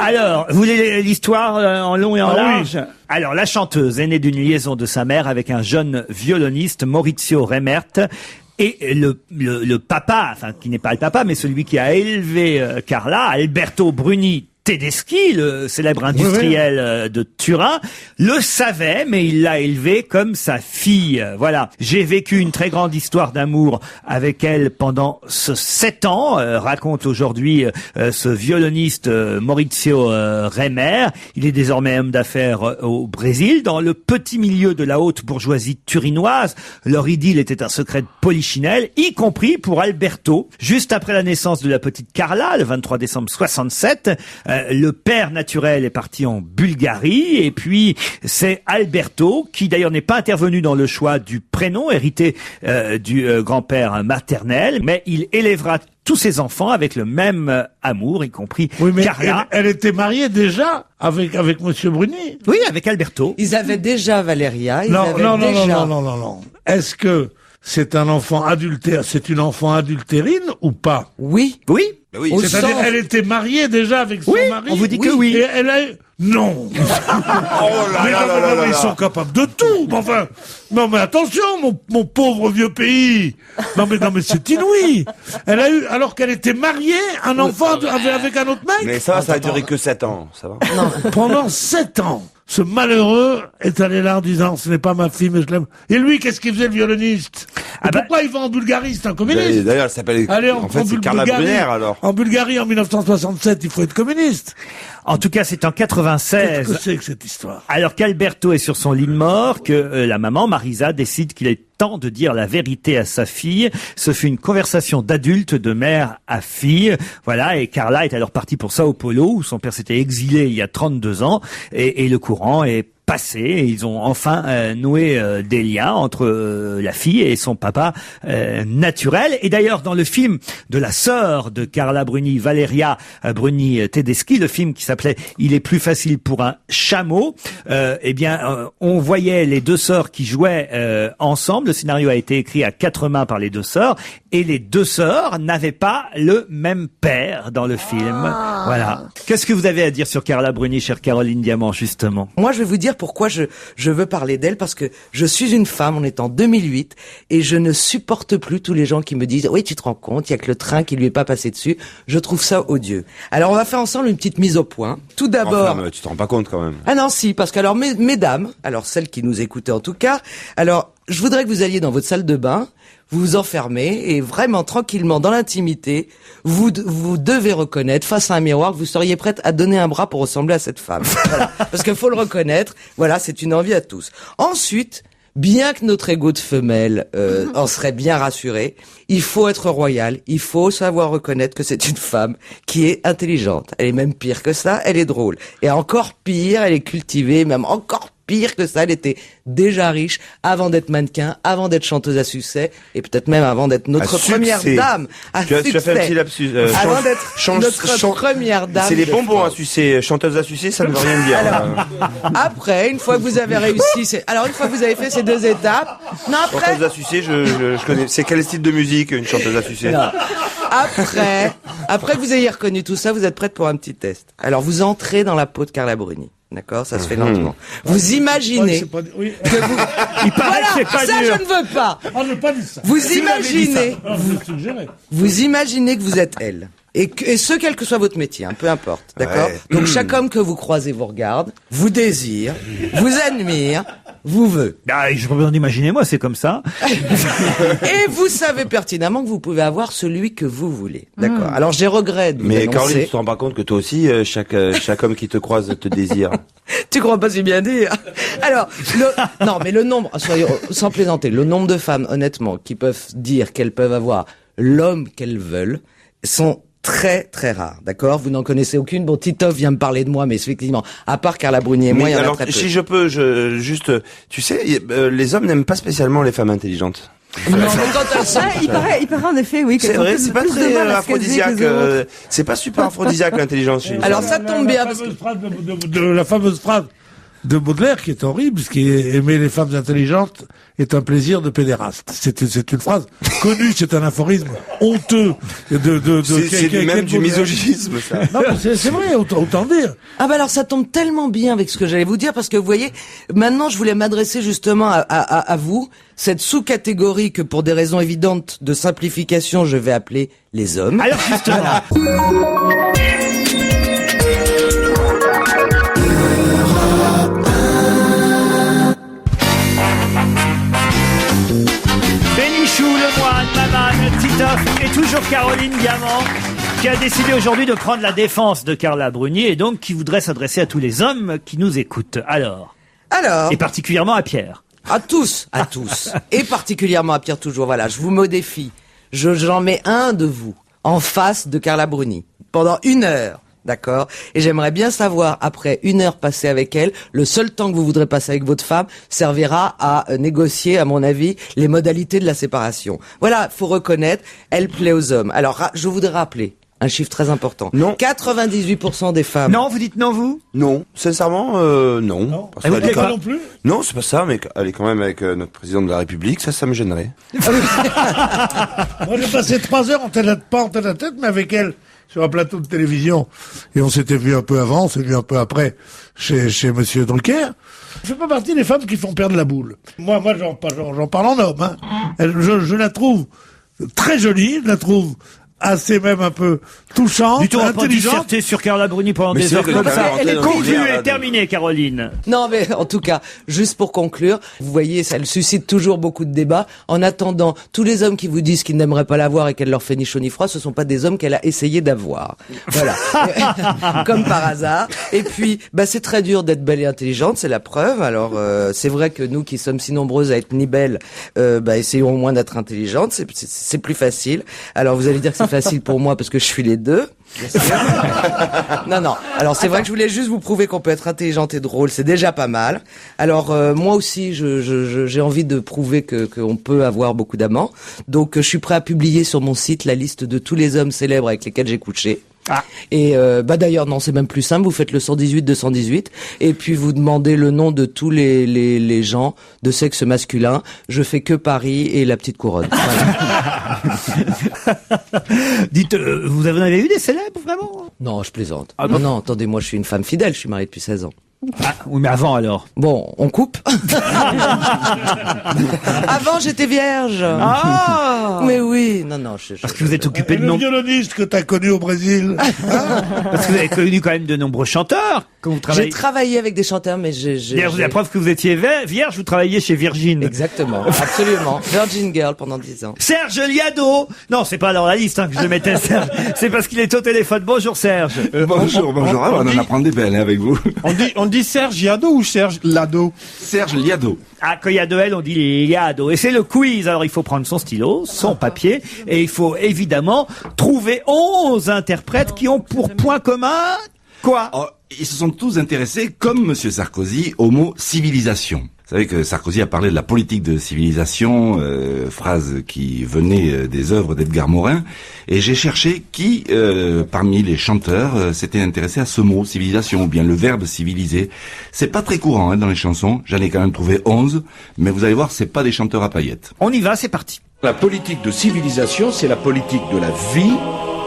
Alors, vous voulez l'histoire en long et en Ah oui. large? Alors, la chanteuse est née d'une liaison de sa mère avec un jeune violoniste, Maurizio Remert. Et le papa, enfin, qui n'est pas le papa, mais celui qui a élevé Carla, Alberto Bruni Tedeschi, le célèbre industriel de Turin, le savait, mais il l'a élevée comme sa fille. Voilà. J'ai vécu une très grande histoire d'amour avec elle pendant 7 ans, raconte aujourd'hui ce violoniste Maurizio Remert. Il est désormais homme d'affaires au Brésil. Dans le petit milieu de la haute bourgeoisie turinoise, leur idylle était un secret de polichinelle, y compris pour Alberto. Juste après la naissance de la petite Carla, le 23 décembre 67, le père naturel est parti en Bulgarie et puis c'est Alberto qui d'ailleurs n'est pas intervenu dans le choix du prénom hérité du grand-père maternel, mais il élèvera tous ses enfants avec le même amour, y compris Carla. Elle était mariée déjà avec Monsieur Bruni. Oui, avec Alberto. Ils avaient déjà Valéria. Non. Est-ce que c'est un enfant adultère, c'est une enfant adultérine ou pas? Oui. Oui. Oui. C'est-à-dire, elle était mariée déjà avec son mari. On vous dit que oui. Et elle a eu... Non. Ils sont capables de tout. Enfin, non mais attention, mon pauvre vieux pays. Non mais c'est inouï. Elle a eu, alors qu'elle était mariée, un enfant avec un autre mec. Mais ça a duré que 7 ans, ça va. Non, pendant 7 ans. Ce malheureux est allé là en disant, ce n'est pas ma fille, mais je l'aime. Et lui, qu'est-ce qu'il faisait, le violoniste? Pourquoi il va en Bulgarie? C'est un communiste. D'ailleurs, elle s'appelle, en fait, c'est Carla Bruni, alors. En Bulgarie, en 1967, il faut être communiste. En tout cas, c'est en 96. Qu'est-ce que c'est que cette histoire? Alors qu'Alberto est sur son lit de mort, que la maman, Marisa, décide qu'il est temps de dire la vérité à sa fille. Ce fut une conversation d'adulte, de mère à fille. Voilà, et Carla est alors partie pour Sao Paulo, où son père s'était exilé il y a 32 ans, et le courant est passé. Ils ont enfin noué des liens entre la fille et son papa naturel. Et d'ailleurs, dans le film de la sœur de Carla Bruni, Valeria Bruni Tedeschi, le film qui s'appelait « Il est plus facile pour un chameau », on voyait les deux sœurs qui jouaient ensemble. Le scénario a été écrit à 4 mains par les deux sœurs, et les deux sœurs n'avaient pas le même père dans le film. Voilà. Qu'est-ce que vous avez à dire sur Carla Bruni, chère Caroline Diamant, justement? Moi, je vais vous dire pourquoi je veux parler d'elle, parce que je suis une femme, on est en 2008, et je ne supporte plus tous les gens qui me disent « Oui, tu te rends compte, il y a que le train qui lui est pas passé dessus ». Je trouve ça odieux. Alors, on va faire ensemble une petite mise au point. Tout d'abord... Enfin, tu te rends pas compte, quand même. Ah non, si, parce que alors, mesdames, alors celles qui nous écoutaient en tout cas, alors, je voudrais que vous alliez dans votre salle de bain, vous vous enfermez et vraiment tranquillement dans l'intimité, vous devez reconnaître face à un miroir que vous seriez prête à donner un bras pour ressembler à cette femme. Voilà. Parce qu'il faut le reconnaître, voilà, c'est une envie à tous. Ensuite, bien que notre ego de femelle en serait bien rassuré, il faut être royal, il faut savoir reconnaître que c'est une femme qui est intelligente. Elle est même pire que ça, elle est drôle. Et encore pire, elle est cultivée, même encore pire que ça, elle était déjà riche avant d'être mannequin, avant d'être chanteuse à succès, et peut-être même avant d'être notre première dame à succès. Tu as fait un petit lapsus. Avant d'être notre première dame. C'est les bonbons à sucer. Chanteuse à sucer, ça ne veut rien dire. Alors, après, une fois que vous avez réussi, une fois que vous avez fait ces 2 étapes, non, après. Chanteuse à sucer, je connais. C'est quel style de musique, une chanteuse à sucer? Non. Après que vous ayez reconnu tout ça, vous êtes prête pour un petit test. Alors, vous entrez dans la peau de Carla Bruni. D'accord, ça se fait lentement. Vous imaginez que vous... Voilà, ça je ne veux pas. On n'a pas dit ça. Vous imaginez que vous êtes elle. Et ce, quel que soit votre métier, peu importe, d'accord? Ouais. Donc chaque homme que vous croisez vous regarde, vous désire, vous admire, vous veut. Ah, je peux pas imaginer, moi, c'est comme ça. Et vous savez pertinemment que vous pouvez avoir celui que vous voulez, d'accord? Alors j'ai regret de vous Mais annoncer... Caroline, tu te rends pas compte que toi aussi, chaque homme qui te croise te désire? Tu crois pas si bien dire? Alors, non, mais le nombre, sans plaisanter, le nombre de femmes, honnêtement, qui peuvent dire qu'elles peuvent avoir l'homme qu'elles veulent, sont très très rares, d'accord? Vous n'en connaissez aucune. Bon, Titoff vient me parler de moi, mais effectivement, à part Carla Bruni et moi, il y en a très peu. Si je peux, tu sais, les hommes n'aiment pas spécialement les femmes intelligentes. Non, mais il paraît en effet, oui. C'est vrai, c'est pas très aphrodisiaque. C'est pas super aphrodisiaque l'intelligence chez une Alors femme. ça tombe bien parce que la fameuse phrase de Baudelaire qui est horrible, ce qui est aimer les femmes intelligentes est un plaisir de pédéraste. C'est une phrase connue, c'est un aphorisme honteux c'est même du misogynisme, ça. Non, mais c'est vrai, autant dire. Ah bah alors ça tombe tellement bien avec ce que j'allais vous dire, parce que vous voyez, maintenant je voulais m'adresser justement à vous, cette sous-catégorie que pour des raisons évidentes de simplification je vais appeler les hommes. Alors justement... Bénichou, Lemoine, Maman, Titoff et toujours Caroline Diamant qui a décidé aujourd'hui de prendre la défense de Carla Bruni et donc qui voudrait s'adresser à tous les hommes qui nous écoutent. Alors, et particulièrement à Pierre. À tous. Et particulièrement à Pierre toujours. Voilà, je vous mets au défi. J'en mets un de vous en face de Carla Bruni pendant 1 heure. D'accord. Et j'aimerais bien savoir, après 1 heure passée avec elle, le seul temps que vous voudrez passer avec votre femme servira à négocier, à mon avis, les modalités de la séparation. Voilà, faut reconnaître, elle plaît aux hommes. Alors, je voudrais rappeler un chiffre très important. Non. 98% des femmes. Non, vous dites non, vous? Non, sincèrement, non. Parce Vous qu'elle est pas non plus? Non, c'est pas ça, mais elle est quand même avec notre président de la République, ça me gênerait. Moi, j'ai passé 3 heures pas en tête à tête, mais avec elle, sur un plateau de télévision. Et on s'était vu un peu avant, on s'est vu un peu après, chez monsieur Drucker. Je fais pas partie des femmes qui font perdre la boule. Moi, j'en parle en homme, hein. Je la trouve très jolie, je la trouve assez même un peu touchante, Du tout, on va pas intelligente. disserter sur Carla Bruni pendant Mais des c'est heures vrai comme que ça. elle est Conclu conclue. et terminé, Caroline. Non, mais en tout cas, juste pour conclure, vous voyez, ça elle suscite toujours beaucoup de débats. En attendant, tous les hommes qui vous disent qu'ils n'aimeraient pas la voir et qu'elle leur fait ni chaud ni froid, ce sont pas des hommes qu'elle a essayé d'avoir. Voilà. Comme par hasard. Et puis, c'est très dur d'être belle et intelligente, c'est la preuve. Alors, c'est vrai que nous qui sommes si nombreuses à être ni belles, essayons au moins d'être intelligentes, c'est plus facile. Alors, vous allez dire que c'est facile pour moi parce que je suis les deux. Non. Alors c'est vrai que je voulais juste vous prouver qu'on peut être intelligente et drôle, c'est déjà pas mal. Alors moi aussi, j'ai envie de prouver qu'on peut avoir beaucoup d'amants. Donc je suis prêt à publier sur mon site la liste de tous les hommes célèbres avec lesquels j'ai couché. Ah. Et d'ailleurs non, c'est même plus simple, vous faites le 118-218 et puis vous demandez le nom de tous les gens de sexe masculin. Je fais que Paris et la petite couronne. Voilà. Dites, vous en avez eu des célèbres, vraiment? Non, je plaisante. Ah bon? Non, attendez, moi je suis une femme fidèle, je suis mariée depuis 16 ans. Ah, oui, mais avant alors. Bon, on coupe. Avant, j'étais vierge. Ah! Mais oui, non. Parce que vous êtes occupé Et de le nombreux... violoniste que t'as connu au Brésil. Parce que vous avez connu quand même de nombreux chanteurs quand vous J'ai travaillez. travaillé avec des chanteurs, mais D'ailleurs, la preuve que vous étiez vierge, vous travailliez chez Virgin. Exactement, absolument. Virgin Girl pendant 10 ans. Serge Liado. Non, c'est pas dans la liste que je le mettais, Serge. C'est parce qu'il est au téléphone. Bonjour, Serge. Bonjour, on en apprend des belles avec vous. On dit Serge Liado ou Serge Lado? Serge Liado. Ah, quand il y a de L, on dit Liado. Et c'est le quiz. Alors, il faut prendre son stylo, son papier, et il faut évidemment trouver 11 interprètes qui ont pour point commun quoi? Oh, ils se sont tous intéressés, comme Monsieur Sarkozy, au mot civilisation. Vous savez que Sarkozy a parlé de la politique de civilisation, phrase qui venait des œuvres d'Edgar Morin, et j'ai cherché qui, parmi les chanteurs, s'était intéressé à ce mot, civilisation, ou bien le verbe civiliser. C'est pas très courant dans les chansons, j'en ai quand même trouvé 11, mais vous allez voir, c'est pas des chanteurs à paillettes. On y va, c'est parti. La politique de civilisation, c'est la politique de la vie,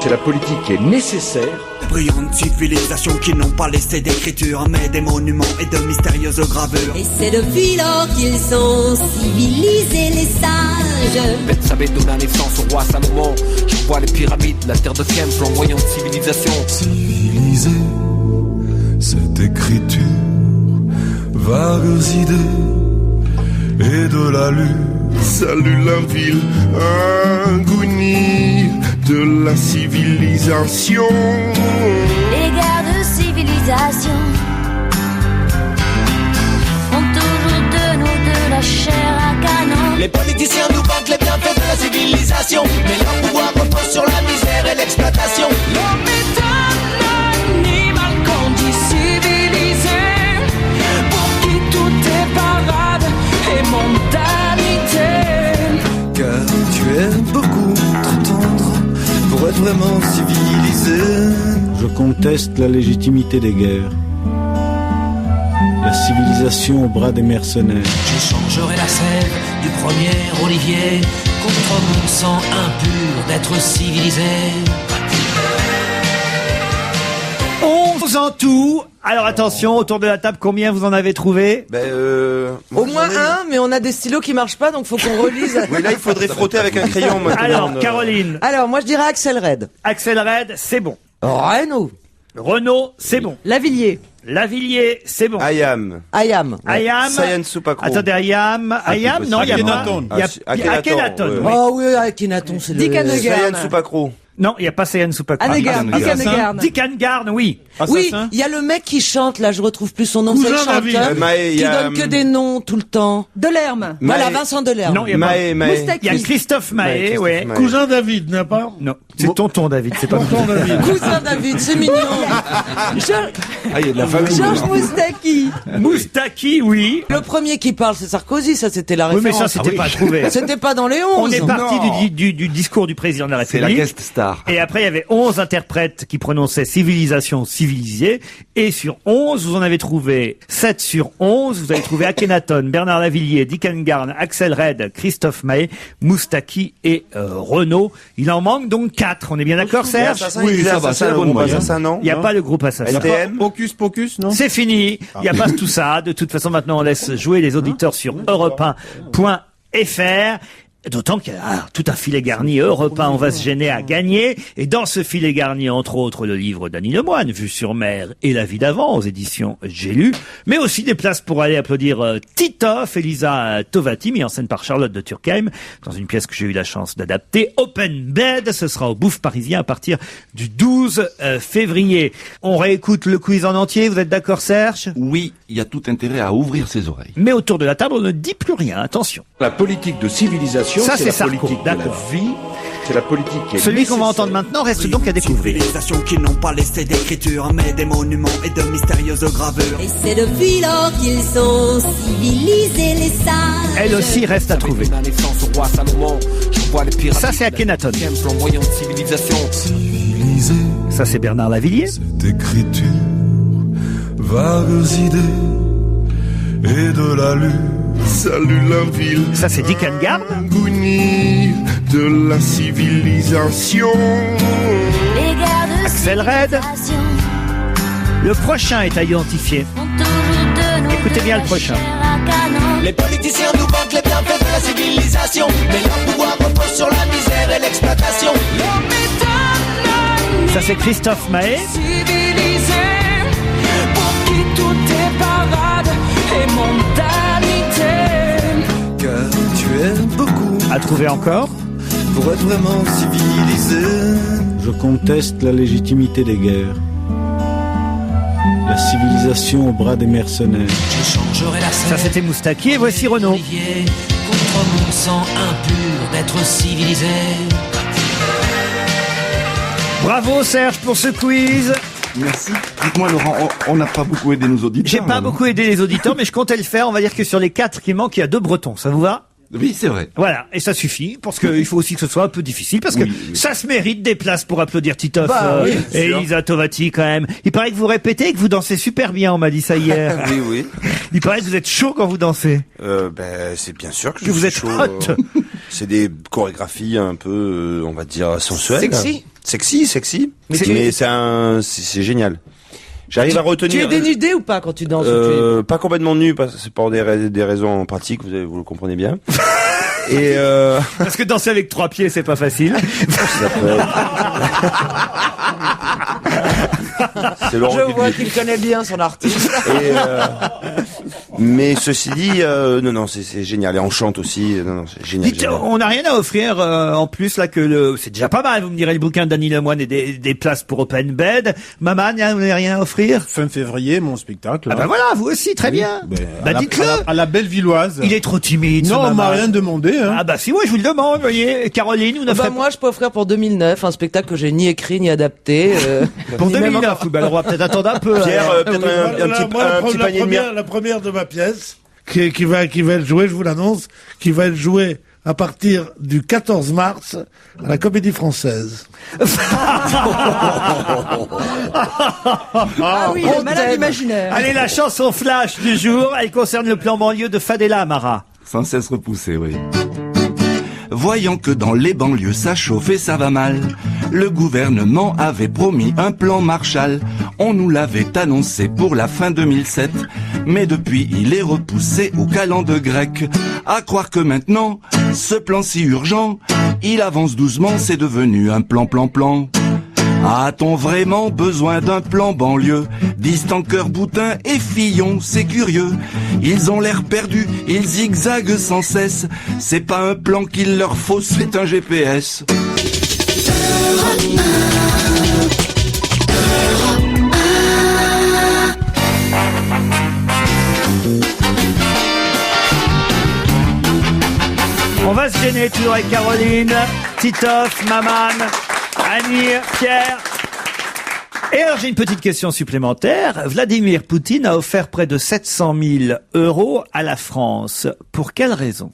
c'est la politique qui est nécessaire. De brillantes civilisations qui n'ont pas laissé d'écriture, mais des monuments et de mystérieuses gravures. Et c'est depuis lors qu'ils sont civilisés, les sages. Bethsabée donne la naissance au roi Salomon. Je vois les pyramides, la terre de Sienne, flamboyante civilisation. Civiliser, cette écriture, vagues idées et de la lune. Salut la ville, ingounie de la civilisation. Les guerres de civilisation font toujours de nous de la chair à canon. Les politiciens nous vantent les bienfaits de la civilisation, mais leur pouvoir repose sur la misère et l'exploitation. L'homme est un animal qu'on dit civilisé, pour qui tout est parade et mondialité. Car tu es beaucoup trop tendre pour être vraiment civilisé. Je conteste la légitimité des guerres. La civilisation au bras des mercenaires. J'échangerai la sève du premier olivier contre mon sang impur d'être civilisé. 11 en tout. Alors attention, autour de la table, combien vous en avez trouvé? Au moins un, mais on a des stylos qui marchent pas, donc faut qu'on relise. Oui, là, il faudrait frotter avec un crayon. Alors, Caroline. Alors, moi, je dirais Axel Red. Axel Red, c'est bon. Renaud. Renaud, c'est bon. Lavilliers. Lavilliers, c'est bon. Ayam. Ayam. Ayam. Sayan Supakro. Attendez, Ayam. Ayam, non, il y a pas. Il y a Akhenaton. Oh oui, Akhenaton, c'est le... Sayan Supakro. Non, il n'y a pas Seyan Soupaku. Annegarn, Dick Annegarn. Dick Annegarn, oui. Oui, il y a le mec qui chante, là, je retrouve plus son nom, c'est le Cousin David. chanteur, qui donne que des noms tout le temps. Delerme. Voilà, Vincent Delerme. Non, il y a Mahé. Il y a Christophe Mahé, ouais. Cousin David, n'a pas? Non, c'est tonton David, c'est pas Tonton David. Cousin David, c'est mignon. il y a de la famille. Georges Moustaki. Moustaki, oui. Le premier qui parle, c'est Sarkozy, ça c'était la Oui, référence. mais ça, c'était pas trouvé. C'était pas dans les 11. On est parti du discours du président de la C'est République. la guest star. Et après, il y avait 11 interprètes qui prononçaient civilisation civilisée. Et sur 11, vous en avez trouvé 7 sur 11. Vous avez trouvé Akhenaton, Bernard Lavilliers, Dick Annegarn, Axel Red, Christophe Mahé, Moustaki et Renaud. Il en manque donc 4. On est bien d'accord, Serge? Oui, ça va, c'est la bonne moyenne. Il n'y a pas le groupe Assassin. NTM. Hocus Pocus, non? C'est fini. Il n'y a pas tout ça. De toute façon, maintenant, on laisse jouer les auditeurs sur europe1.fr. D'autant qu'il y a tout un filet garni Europe 1, on va se gêner à gagner. Et dans ce filet garni, entre autres, le livre d'Annie Lemoine, Vue sur mer et La vie d'avant, aux éditions J'ai lu. Mais aussi des places pour aller applaudir Titoff, Elisa Tovati, mis en scène par Charlotte de Turckheim, dans une pièce que j'ai eu la chance d'adapter. Open Bed, ce sera au Bouffe Parisien à partir du 12 février. On réécoute le quiz en entier, vous êtes d'accord, Serge? Oui, il y a tout intérêt à ouvrir ses oreilles. Mais autour de la table, on ne dit plus rien, attention. La politique de civilisation, Ça, c'est c'est la Sarko, politique de la d'accord. vie, c'est la politique qui est Celui qu'on va nécessaire. entendre maintenant reste donc à découvrir. Civilisations qui n'ont pas laissé d'écriture, mais des monuments et de mystérieuses gravures. Et c'est depuis lors qu'ils sont civilisés les sages. Elle aussi reste à trouver. Ça, c'est Akhenaton. Flamboyant de civilisation. Civilisé, Ça, c'est Bernard Lavilliers. cette écriture, vagues idées et de la lune. Salut la ville. Ça, c'est Dick Annegarn. Gounie de la civilisation. Les guerres de Axel Red. civilisation Le prochain est à identifier. font toujours de nous Écoutez bien de le la prochain. chair à canon. Les politiciens nous vantent les bienfaits de la civilisation, mais leur pouvoir repose sur la misère et l'exploitation. Ça, c'est Christophe Mahé. Civilisé, pour qui tout est parade et mondanité. Car tu aimes beaucoup À trouver encore. pour être vraiment civilisé. Je conteste la légitimité des guerres. La civilisation au bras des mercenaires. Je changerai la Ça, c'était Moustaki. Et voici Renaud. Olivier contre mon sang impur d'être civilisé. Bravo, Serge, pour ce quiz. Merci. Dites-moi, Laurent, on n'a pas beaucoup aidé nos auditeurs. J'ai pas alors. beaucoup aidé les auditeurs, mais je comptais le faire. On va dire que sur les 4 qui manquent, il y a 2 Bretons. Ça vous va? Oui, c'est vrai. Voilà, et ça suffit, parce qu'il faut aussi que ce soit un peu difficile, parce que Oui. ça se mérite des places pour applaudir Titoff Oui, et sûr. Elisa Tovati quand même. Il paraît que vous répétez et que vous dansez super bien, on m'a dit ça hier. Oui. Il paraît que vous êtes chaud quand vous dansez. C'est bien sûr que Que vous suis êtes chaud. hot. C'est des chorégraphies un peu, on va dire, sensuelles. Sexy. Sexy. Mais Mais c'est génial. J'arrive à Tu retenir. es dénudé ou pas quand tu danses Pas complètement nu, parce que c'est pour des raisons pratiques, vous le comprenez bien. Et Parce que danser avec 3 pieds, c'est pas facile. c'est Laurent Je qui vois le dit. qu'il connaît bien son artiste. Et, mais ceci dit, non, c'est génial. Et on chante aussi. Non, c'est génial. Dites, génial. on n'a rien à offrir en plus là que c'est déjà pas mal. Vous me direz le bouquin d'Annie Lemoine et des places pour Open Bed. Maman, vous n'avez rien à offrir? Fin février, mon spectacle. Ah bah voilà, vous aussi, très bien. Bah dites-le. À la Bellevilloise. Il est trop timide. Non, ce on m'a Maman. rien demandé. Hein. Ah bah si, moi je vous le demande, vous voyez. Caroline, vous ne ferez Moi, je peux offrir pour 2009 un spectacle que j'ai ni écrit ni adapté. pour ni même 2009. Bah, on va peut-être attendre un peu. Pierre, alors. peut-être un petit panier de merde. La première de ma pièce, qui va être jouée, je vous l'annonce, qui va être jouée à partir du 14 mars à la Comédie Française. Ah oui, le malade imaginaire. Allez, la chanson flash du jour, elle concerne le plan banlieue de Fadela Amara. Sans cesse repoussé, oui. Voyant que dans les banlieues ça chauffe et ça va mal, le gouvernement avait promis un plan Marshall. On nous l'avait annoncé pour la fin 2007, mais depuis il est repoussé au calendrier grec. À croire que maintenant, ce plan si urgent, il avance doucement, c'est devenu un plan. A-t-on vraiment besoin d'un plan banlieue? Disent en cœur Boutin et Fillon, c'est curieux. Ils ont l'air perdus, ils zigzaguent sans cesse. C'est pas un plan qu'il leur faut, c'est un GPS. est toujours avec Caroline, Titoff, Maman, Annie, Pierre. Et alors j'ai une petite question supplémentaire. Vladimir Poutine a offert près de 700 000 € à la France. Pour quelle raison?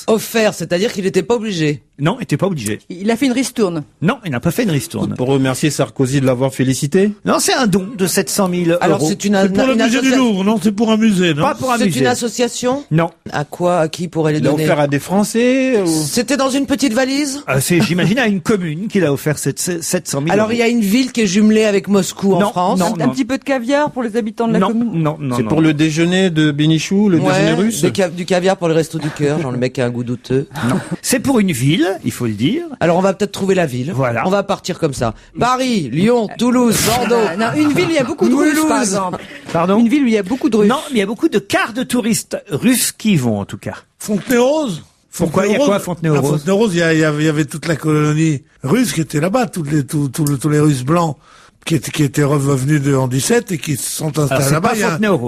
Offert, c'est-à-dire qu'il n'était pas obligé. Non, il n'était pas obligé. Il a fait une ristourne. Non, il n'a pas fait une ristourne. Pour remercier Sarkozy de l'avoir félicité? Non, c'est un don de 700 000 €. Alors c'est pour le musée du Louvre, non? C'est pour un musée, non? Pas pour un musée. C'est une association? Non. À quoi? À qui pourrait les Il l'a donner? offert à des Français ou... C'était dans une petite valise? J'imagine, à une commune qu'il a offert 700 000 €. Alors il y a une ville qui est jumelée avec Moscou en France? Un petit peu de caviar pour les habitants de la commune? Non. C'est pour le déjeuner de Bénichou, le déjeuner russe? Du caviar pour le resto du cœur, genre le mec a un goût douteux. Non. C'est pour une ville, il faut le dire. Alors on va peut-être trouver la ville. Voilà. On va partir comme ça. Paris, Lyon, Toulouse, Bordeaux. Non, une ville où il y a beaucoup de Russes, par exemple. Pardon? Une ville où il y a beaucoup de Russes. Non, mais il y a beaucoup de cars de touristes russes qui y vont, en tout cas. Fontenay-Rose? Pourquoi il y a quoi à Fontenay-aux-Roses? À Fontenay-Roses, il y avait toute la colonie russe qui était là-bas, tous les Russes blancs qui étaient revenus en 17 et qui se sont installés là-bas.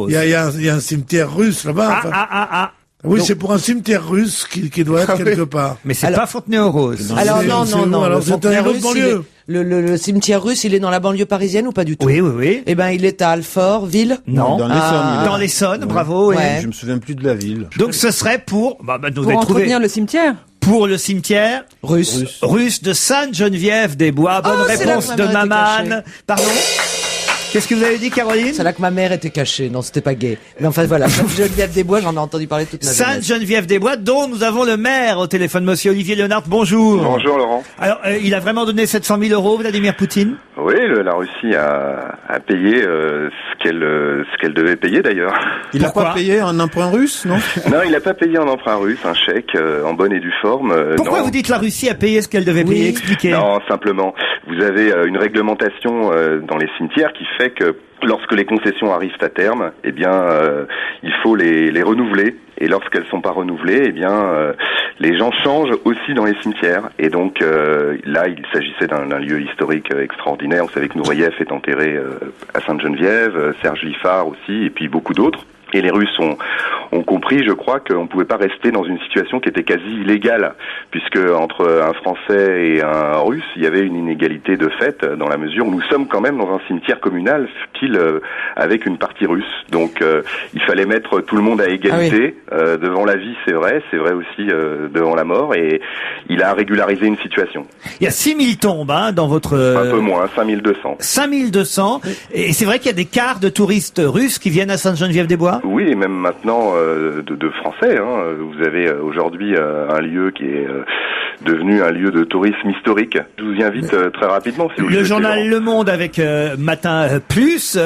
Il y a un cimetière russe là-bas. Oui, c'est pour un cimetière russe qui doit être quelque part. Mais c'est pas Fontenay-aux-Roses. Alors non. Alors c'est un autre banlieue. Le cimetière russe, il est dans la banlieue parisienne ou pas du tout? Oui. Eh ben, il est à Alfortville? Non. Dans l'Essonne. Dans l'Essonne, bravo. Oui. Ouais. Je me souviens plus de la ville. Donc ce serait pour... Pour entretenir le cimetière? Pour le cimetière russe de Sainte-Geneviève-des-Bois. Bonne réponse de Maman. Pardon? Qu'est-ce que vous avez dit, Caroline? C'est là que ma mère était cachée. Non, c'était pas gay. Mais enfin, voilà. Sainte-Geneviève-des-Bois, j'en ai entendu parler toute ma vie. Sainte-Geneviève-des-Bois, dont nous avons le maire au téléphone, monsieur Olivier Léonard. Bonjour. Bonjour, Laurent. Alors, il a vraiment donné 700 000 €, Vladimir Poutine? Oui, la Russie a payé ce qu'elle devait payer, d'ailleurs. Il n'a pas payé un emprunt russe, non? Non, il n'a pas payé un emprunt russe, un chèque en bonne et due forme. Pourquoi vous dites la Russie a payé ce qu'elle devait payer? Expliquez. Non, simplement, vous avez une réglementation dans les cimetières qui fait que lorsque les concessions arrivent à terme, eh bien, il faut les renouveler. Et lorsqu'elles sont pas renouvelées, eh bien, les gens changent aussi dans les cimetières. Et donc, là, il s'agissait d'un lieu historique extraordinaire. Vous savez que Nourieff est enterré à Sainte-Geneviève, Serge Liffard aussi, et puis beaucoup d'autres. Et les Russes ont compris, je crois, qu'on ne pouvait pas rester dans une situation qui était quasi illégale, puisque entre un Français et un Russe, il y avait une inégalité de fait, dans la mesure où nous sommes quand même dans un cimetière communal, fut-il avec une partie russe. Donc il fallait mettre tout le monde à égalité, devant la vie, c'est vrai aussi devant la mort, et il a régularisé une situation. Il y a 6000 tombes dans votre... Un peu moins, 5200. 5200, et c'est vrai qu'il y a des cars de touristes russes qui viennent à Sainte-Geneviève-des-Bois? Oui, et même maintenant de Français. Vous avez aujourd'hui un lieu qui est devenu un lieu de tourisme historique. Je vous y invite très rapidement. Si vous le journal Le Monde avec Matin Plus,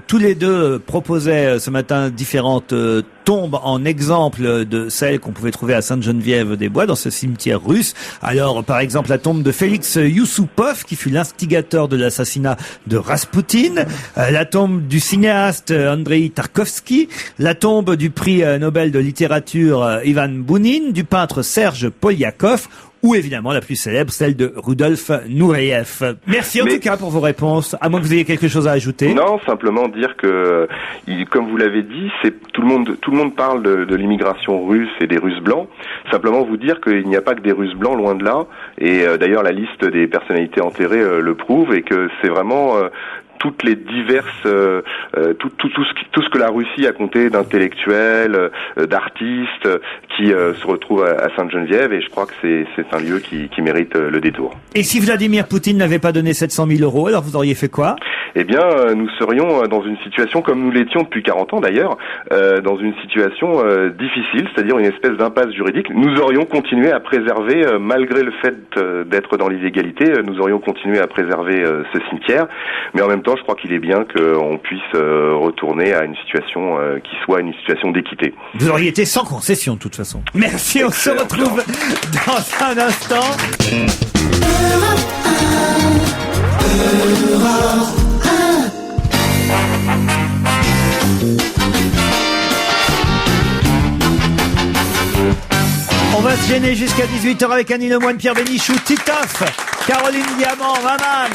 tous les deux proposaient ce matin différentes tombes en exemple de celles qu'on pouvait trouver à Sainte-Geneviève-des-Bois dans ce cimetière russe. Alors, par exemple, la tombe de Félix Youssoupov, qui fut l'instigateur de l'assassinat de Raspoutine, la tombe du cinéaste Andrei Tarkovsky, la tombe du prix Nobel de littérature Ivan Bounine, du peintre Serge Poliakov, ou évidemment la plus célèbre, celle de Rudolf Nureyev. Merci en tout cas pour vos réponses, à moins que vous ayez quelque chose à ajouter. Non, simplement dire que, comme vous l'avez dit, tout le monde parle de l'immigration russe et des Russes blancs. Simplement vous dire qu'il n'y a pas que des Russes blancs, loin de là. Et d'ailleurs la liste des personnalités enterrées le prouve, et que c'est vraiment toutes les diverses, tout ce que la Russie a compté d'intellectuels, d'artistes, qui se retrouvent à Sainte-Geneviève, et je crois que c'est un lieu qui mérite le détour. Et si Vladimir Poutine n'avait pas donné 700 000 €, alors vous auriez fait quoi? Eh bien, nous serions dans une situation, comme nous l'étions depuis 40 ans d'ailleurs, dans une situation difficile, c'est-à-dire une espèce d'impasse juridique. Nous aurions continué à préserver, malgré le fait d'être dans l'illégalité, nous aurions continué à préserver ce cimetière, mais en même temps, je crois qu'il est bien qu'on puisse retourner à une situation qui soit une situation d'équité. Vous auriez été sans concession, de toute façon. Merci, on se retrouve dans un instant. On va se gêner jusqu'à 18h avec Annie Lemoine, Pierre Bénichou, Titoff, Caroline Diamant, Maman.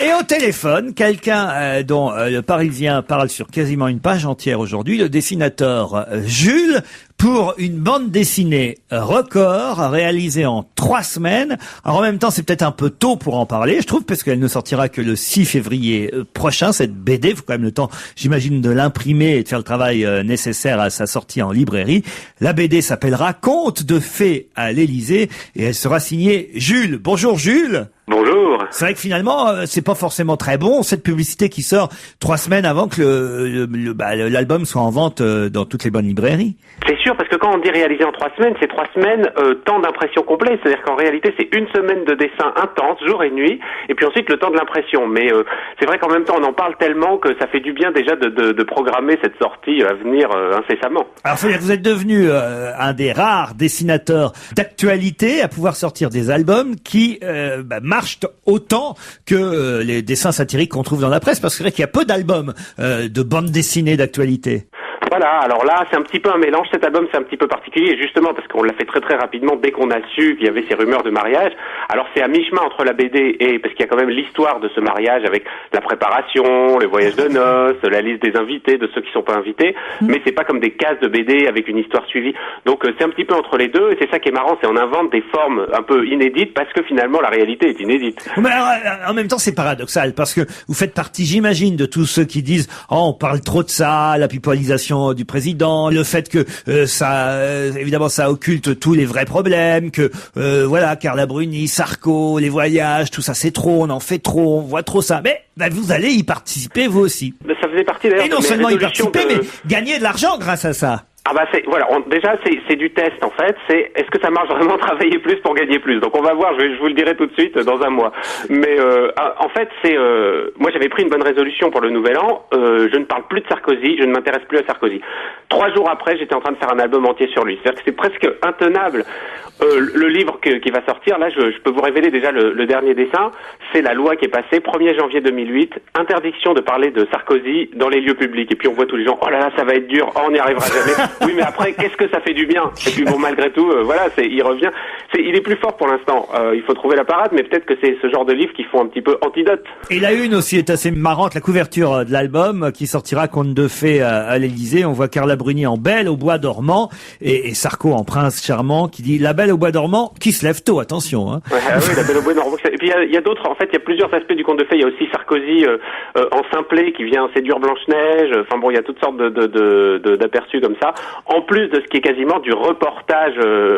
Et au téléphone, quelqu'un dont le Parisien parle sur quasiment une page entière aujourd'hui, le dessinateur Jules. pour une bande dessinée record réalisée en 3 semaines. Alors en même temps, c'est peut-être un peu tôt pour en parler, je trouve, parce qu'elle ne sortira que le 6 février prochain, cette BD. Il faut quand même le temps, j'imagine, de l'imprimer et de faire le travail nécessaire à sa sortie en librairie. La BD s'appellera Contes de fées à l'Élysée et elle sera signée Jules. Bonjour Jules. Bonjour. C'est vrai que finalement, c'est pas forcément très bon, cette publicité qui sort 3 semaines avant que l'album soit en vente dans toutes les bonnes librairies. C'est sûr, parce que quand on dit réalisé en 3 semaines, c'est 3 semaines temps d'impression complet. C'est-à-dire qu'en réalité, c'est 1 semaine de dessin intense, jour et nuit, et puis ensuite le temps de l'impression. Mais c'est vrai qu'en même temps, on en parle tellement que ça fait du bien déjà de programmer cette sortie à venir incessamment. Alors, vous êtes devenu un des rares dessinateurs d'actualité à pouvoir sortir des albums qui marchent autant que les dessins satiriques qu'on trouve dans la presse, parce que c'est vrai qu'il y a peu d'albums de bandes dessinées d'actualité. Voilà, alors là, c'est un petit peu un mélange. Cet album, c'est un petit peu particulier, justement, parce qu'on l'a fait très très rapidement dès qu'on a su qu'il y avait ces rumeurs de mariage. Alors c'est à mi-chemin entre la BD et, parce qu'il y a quand même l'histoire de ce mariage avec la préparation, les voyages de noces, la liste des invités, de ceux qui sont pas invités, mais c'est pas comme des cases de BD avec une histoire suivie. Donc c'est un petit peu entre les deux, et c'est ça qui est marrant, c'est on invente des formes un peu inédites parce que finalement la réalité est inédite. Mais alors, en même temps, c'est paradoxal, parce que vous faites partie, j'imagine, de tous ceux qui disent « Oh, on parle trop de ça, la polarisation du président, le fait que évidemment ça occulte tous les vrais problèmes, que voilà, Carla Bruni, Sarko, les voyages, tout ça c'est trop, on en fait trop, on voit trop ça. Mais vous allez y participer vous aussi. Mais ça faisait partie d'ailleurs. Et non de mes seulement y participer, mais gagner de l'argent grâce à ça. Ah bah déjà c'est du test en fait, c'est est-ce que ça marche vraiment travailler plus pour gagner plus. Donc on va voir, je vous le dirai tout de suite dans un mois. Mais en fait c'est moi j'avais pris une bonne résolution pour le nouvel an, je ne parle plus de Sarkozy, je ne m'intéresse plus à Sarkozy. 3 jours après, j'étais en train de faire un album entier sur lui. C'est-à-dire que c'est presque intenable. Le livre qui va sortir, là je peux vous révéler déjà le dernier dessin, c'est la loi qui est passée 1er janvier 2008, interdiction de parler de Sarkozy dans les lieux publics. Et puis on voit tous les gens, oh là là, ça va être dur, oh, on n'y arrivera jamais. Oui, mais après, qu'est-ce que ça fait du bien? Et puis bon, malgré tout, voilà, il revient. Il est plus fort pour l'instant. Il faut trouver la parade, mais peut-être que c'est ce genre de livres qui font un petit peu antidote. Et la une aussi est assez marrante, la couverture de l'album qui sortira Contes de fées à l'Élysée. On voit Carla Bruni en belle au bois dormant et Sarko en prince charmant qui dit la belle au bois dormant qui se lève tôt, attention. Hein. Ouais, oui, la belle au bois dormant. Et puis il y a d'autres, en fait, il y a plusieurs aspects du Conte de fées. Il y a aussi Sarkozy en simplet qui vient séduire Blanche-Neige. Enfin bon, il y a toutes sortes d'aperçus comme ça. En plus de ce qui est quasiment du reportage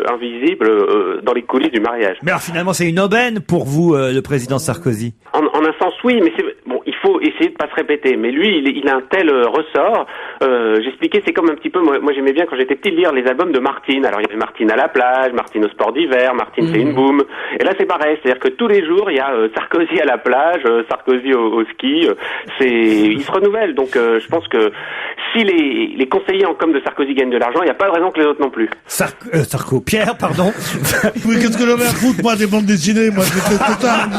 invisible dans les coulisses du mariage. Mais alors finalement, c'est une aubaine pour vous, le président Sarkozy. En un sens, oui, mais il faut essayer de pas se répéter. Mais lui, il a un tel ressort. J'expliquais, c'est comme un petit peu, moi j'aimais bien quand j'étais petit lire les albums de Martine. Alors il y avait Martine à la plage, Martine au sport d'hiver, Martine fait une boum. Et là c'est pareil, c'est-à-dire que tous les jours il y a Sarkozy à la plage, Sarkozy au ski. Il se renouvelle. Donc je pense que si les conseillers en com de Sarkozy gagnent de l'argent, il n'y a pas de raison que les autres non plus. Sarko, Pierre, pardon. Oui, qu'est-ce que j'avais à foutre, moi, des bandes dessinées? Moi, j'étais total.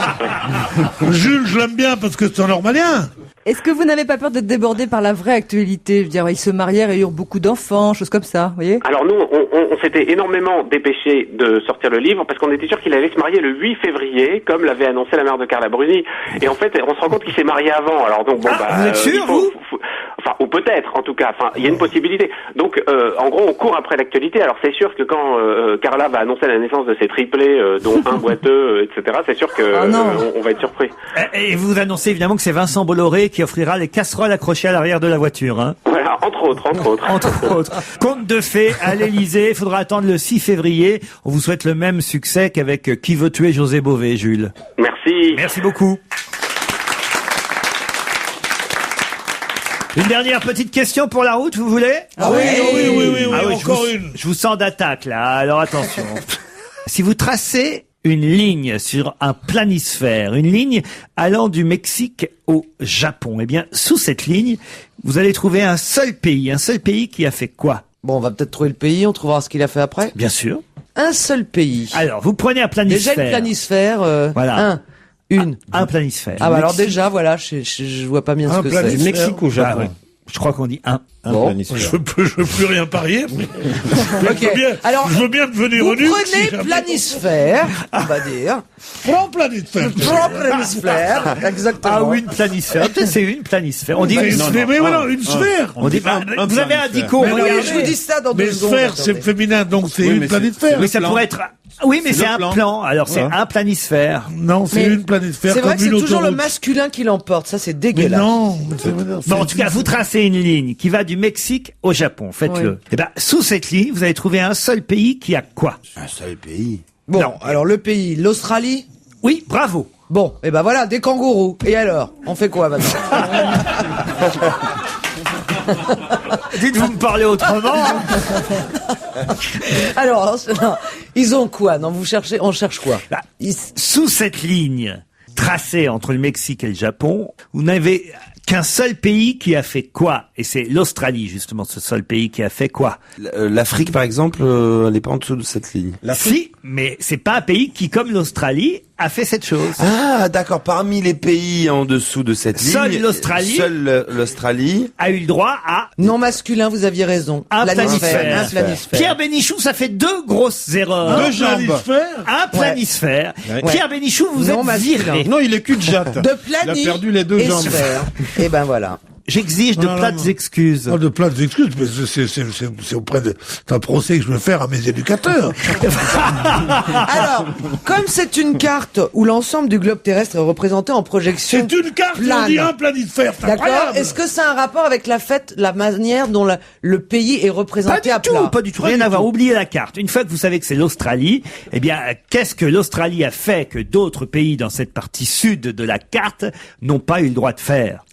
Jules, je l'aime bien parce que c'est un normalien. Est-ce que vous n'avez pas peur d'être débordé par la vraie actualité? Je veux dire, ils se marièrent et eurent beaucoup d'enfants, choses comme ça, vous voyez? Alors nous, on s'était énormément dépêché de sortir le livre parce qu'on était sûr qu'il allait se marier le 8 février, comme l'avait annoncé la mère de Carla Bruni. Et en fait, on se rend compte qu'il s'est marié avant. Alors donc, bon, vous êtes sûr, vous? Enfin, ou peut-être, en tout cas. Enfin, il y a une possibilité. Donc, en gros, on court après l'actualité. Alors, c'est sûr que quand Carla va annoncer la naissance de ses triplés, dont un boiteux, etc., c'est sûr que on va être surpris. Et vous annoncez évidemment que c'est Vincent Bolloré qui offrira les casseroles accrochées à l'arrière de la voiture, hein. Voilà, entre autres. Entre autres. Contes de fées à l'Élysée. Il faudra attendre le 6 février. On vous souhaite le même succès qu'avec Qui veut tuer José Bové, Jules. Merci. Merci beaucoup. Une dernière petite question pour la route, vous voulez? Ah oui, encore une. Je vous sens d'attaque, là. Alors attention. Si vous tracez une ligne sur un planisphère, une ligne allant du Mexique au Japon, eh bien, sous cette ligne, vous allez trouver un seul pays qui a fait quoi? Bon, on va peut-être trouver le pays, on trouvera ce qu'il a fait après. Bien sûr. Un seul pays. Alors, vous prenez un planisphère. Déjà une planisphère, voilà. Un planisphère. Ah bah alors déjà, voilà, je vois pas bien ce que c'est. Du Mexique au Japon. Je crois qu'on dit un. Bon. Je veux plus rien parier. Mais Ok. Alors, je veux bien devenir vous nul. prenez planisphère, on va dire. Prends planisphère. Prends planisphère, exactement. Ah oui, une planisphère. Peut-être c'est une planisphère. On dit une sphère. On dit, vous avez un dico. Mais regardez. je vous dis ça dans 2 Mais secondes. sphère, c'est féminin, donc c'est une planisphère. Oui, ça pourrait être. Oui, mais c'est un plan. Alors c'est un planisphère. Non, c'est une planisphère. C'est vrai que comme c'est une toujours le autoroute. masculin qui l'emporte. Ça, c'est Mais dégueulasse. non. Bon, en tout cas, vous tracez une ligne qui va du Mexique au Japon. Faites-le. Oui. Et ben, sous cette ligne, vous allez trouver un seul pays qui a quoi? Un seul pays. Bon, Non. alors le pays, l'Australie. Oui, bravo. Bon, et ben voilà, des kangourous. Et alors, on fait quoi maintenant? Dites-vous me parler autrement. Alors, non, ils ont quoi? Non, on cherche quoi? Bah, sous cette ligne tracée entre le Mexique et le Japon, vous n'avez qu'un seul pays qui a fait quoi? Et c'est l'Australie, justement, ce seul pays qui a fait quoi? L'Afrique, par exemple, elle n'est pas en dessous de cette ligne. Si, mais c'est pas un pays qui, comme l'Australie, a fait cette chose. Ah, d'accord. Parmi les pays en dessous de cette ligne, Seule l'Australie a eu le droit à non masculin, vous aviez raison. un planisphère. Un planisphère. Pierre Bénichou, ça fait 2 grosses erreurs. Un planisphère. Un planisphère. Ouais. Pierre Bénichou, vous Non êtes masculin. viré. Non, il est cul de jatte. De Il a planis perdu les 2 et jambes. sphère. Et ben voilà. J'exige de Non, non, plates non. excuses. Pas de plates excuses, mais c'est auprès d'un procès que je veux faire à mes éducateurs. Alors, comme c'est une carte où l'ensemble du globe terrestre est représenté en projection C'est une carte, plane. on dit un planisphère, c'est D'accord. incroyable. Est-ce que ça a un rapport avec la manière dont le pays est représenté à plat? Pas du tout. Rien à voir. Oubliez la carte. Une fois que vous savez que c'est l'Australie, eh bien, qu'est-ce que l'Australie a fait que d'autres pays dans cette partie sud de la carte n'ont pas eu le droit de faire?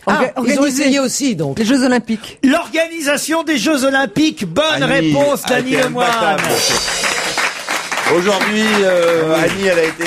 Ils ont essayé aussi, donc. Les Jeux Olympiques. L'organisation des Jeux Olympiques. Bonne Annie réponse a d'Annie été Lemoine. imbattable. Aujourd'hui, Annie, elle a été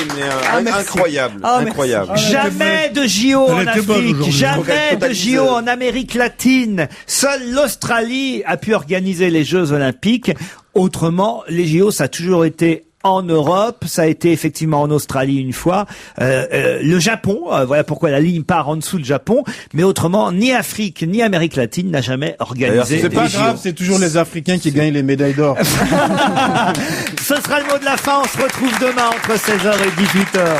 incroyable. Incroyable. Jamais de JO en Elle était bonne Afrique, aujourd'hui. jamais de JO en Amérique latine. Seule l'Australie a pu organiser les Jeux Olympiques. Autrement, les JO, ça a toujours été en Europe, ça a été effectivement en Australie une fois, le Japon, voilà pourquoi la ligne part en dessous du Japon, mais autrement, ni Afrique, ni Amérique latine n'a jamais organisé C'est pas des grave, JO. c'est toujours les Africains qui gagnent les médailles d'or. Ce sera le mot de la fin, on se retrouve demain entre 16h et 18h.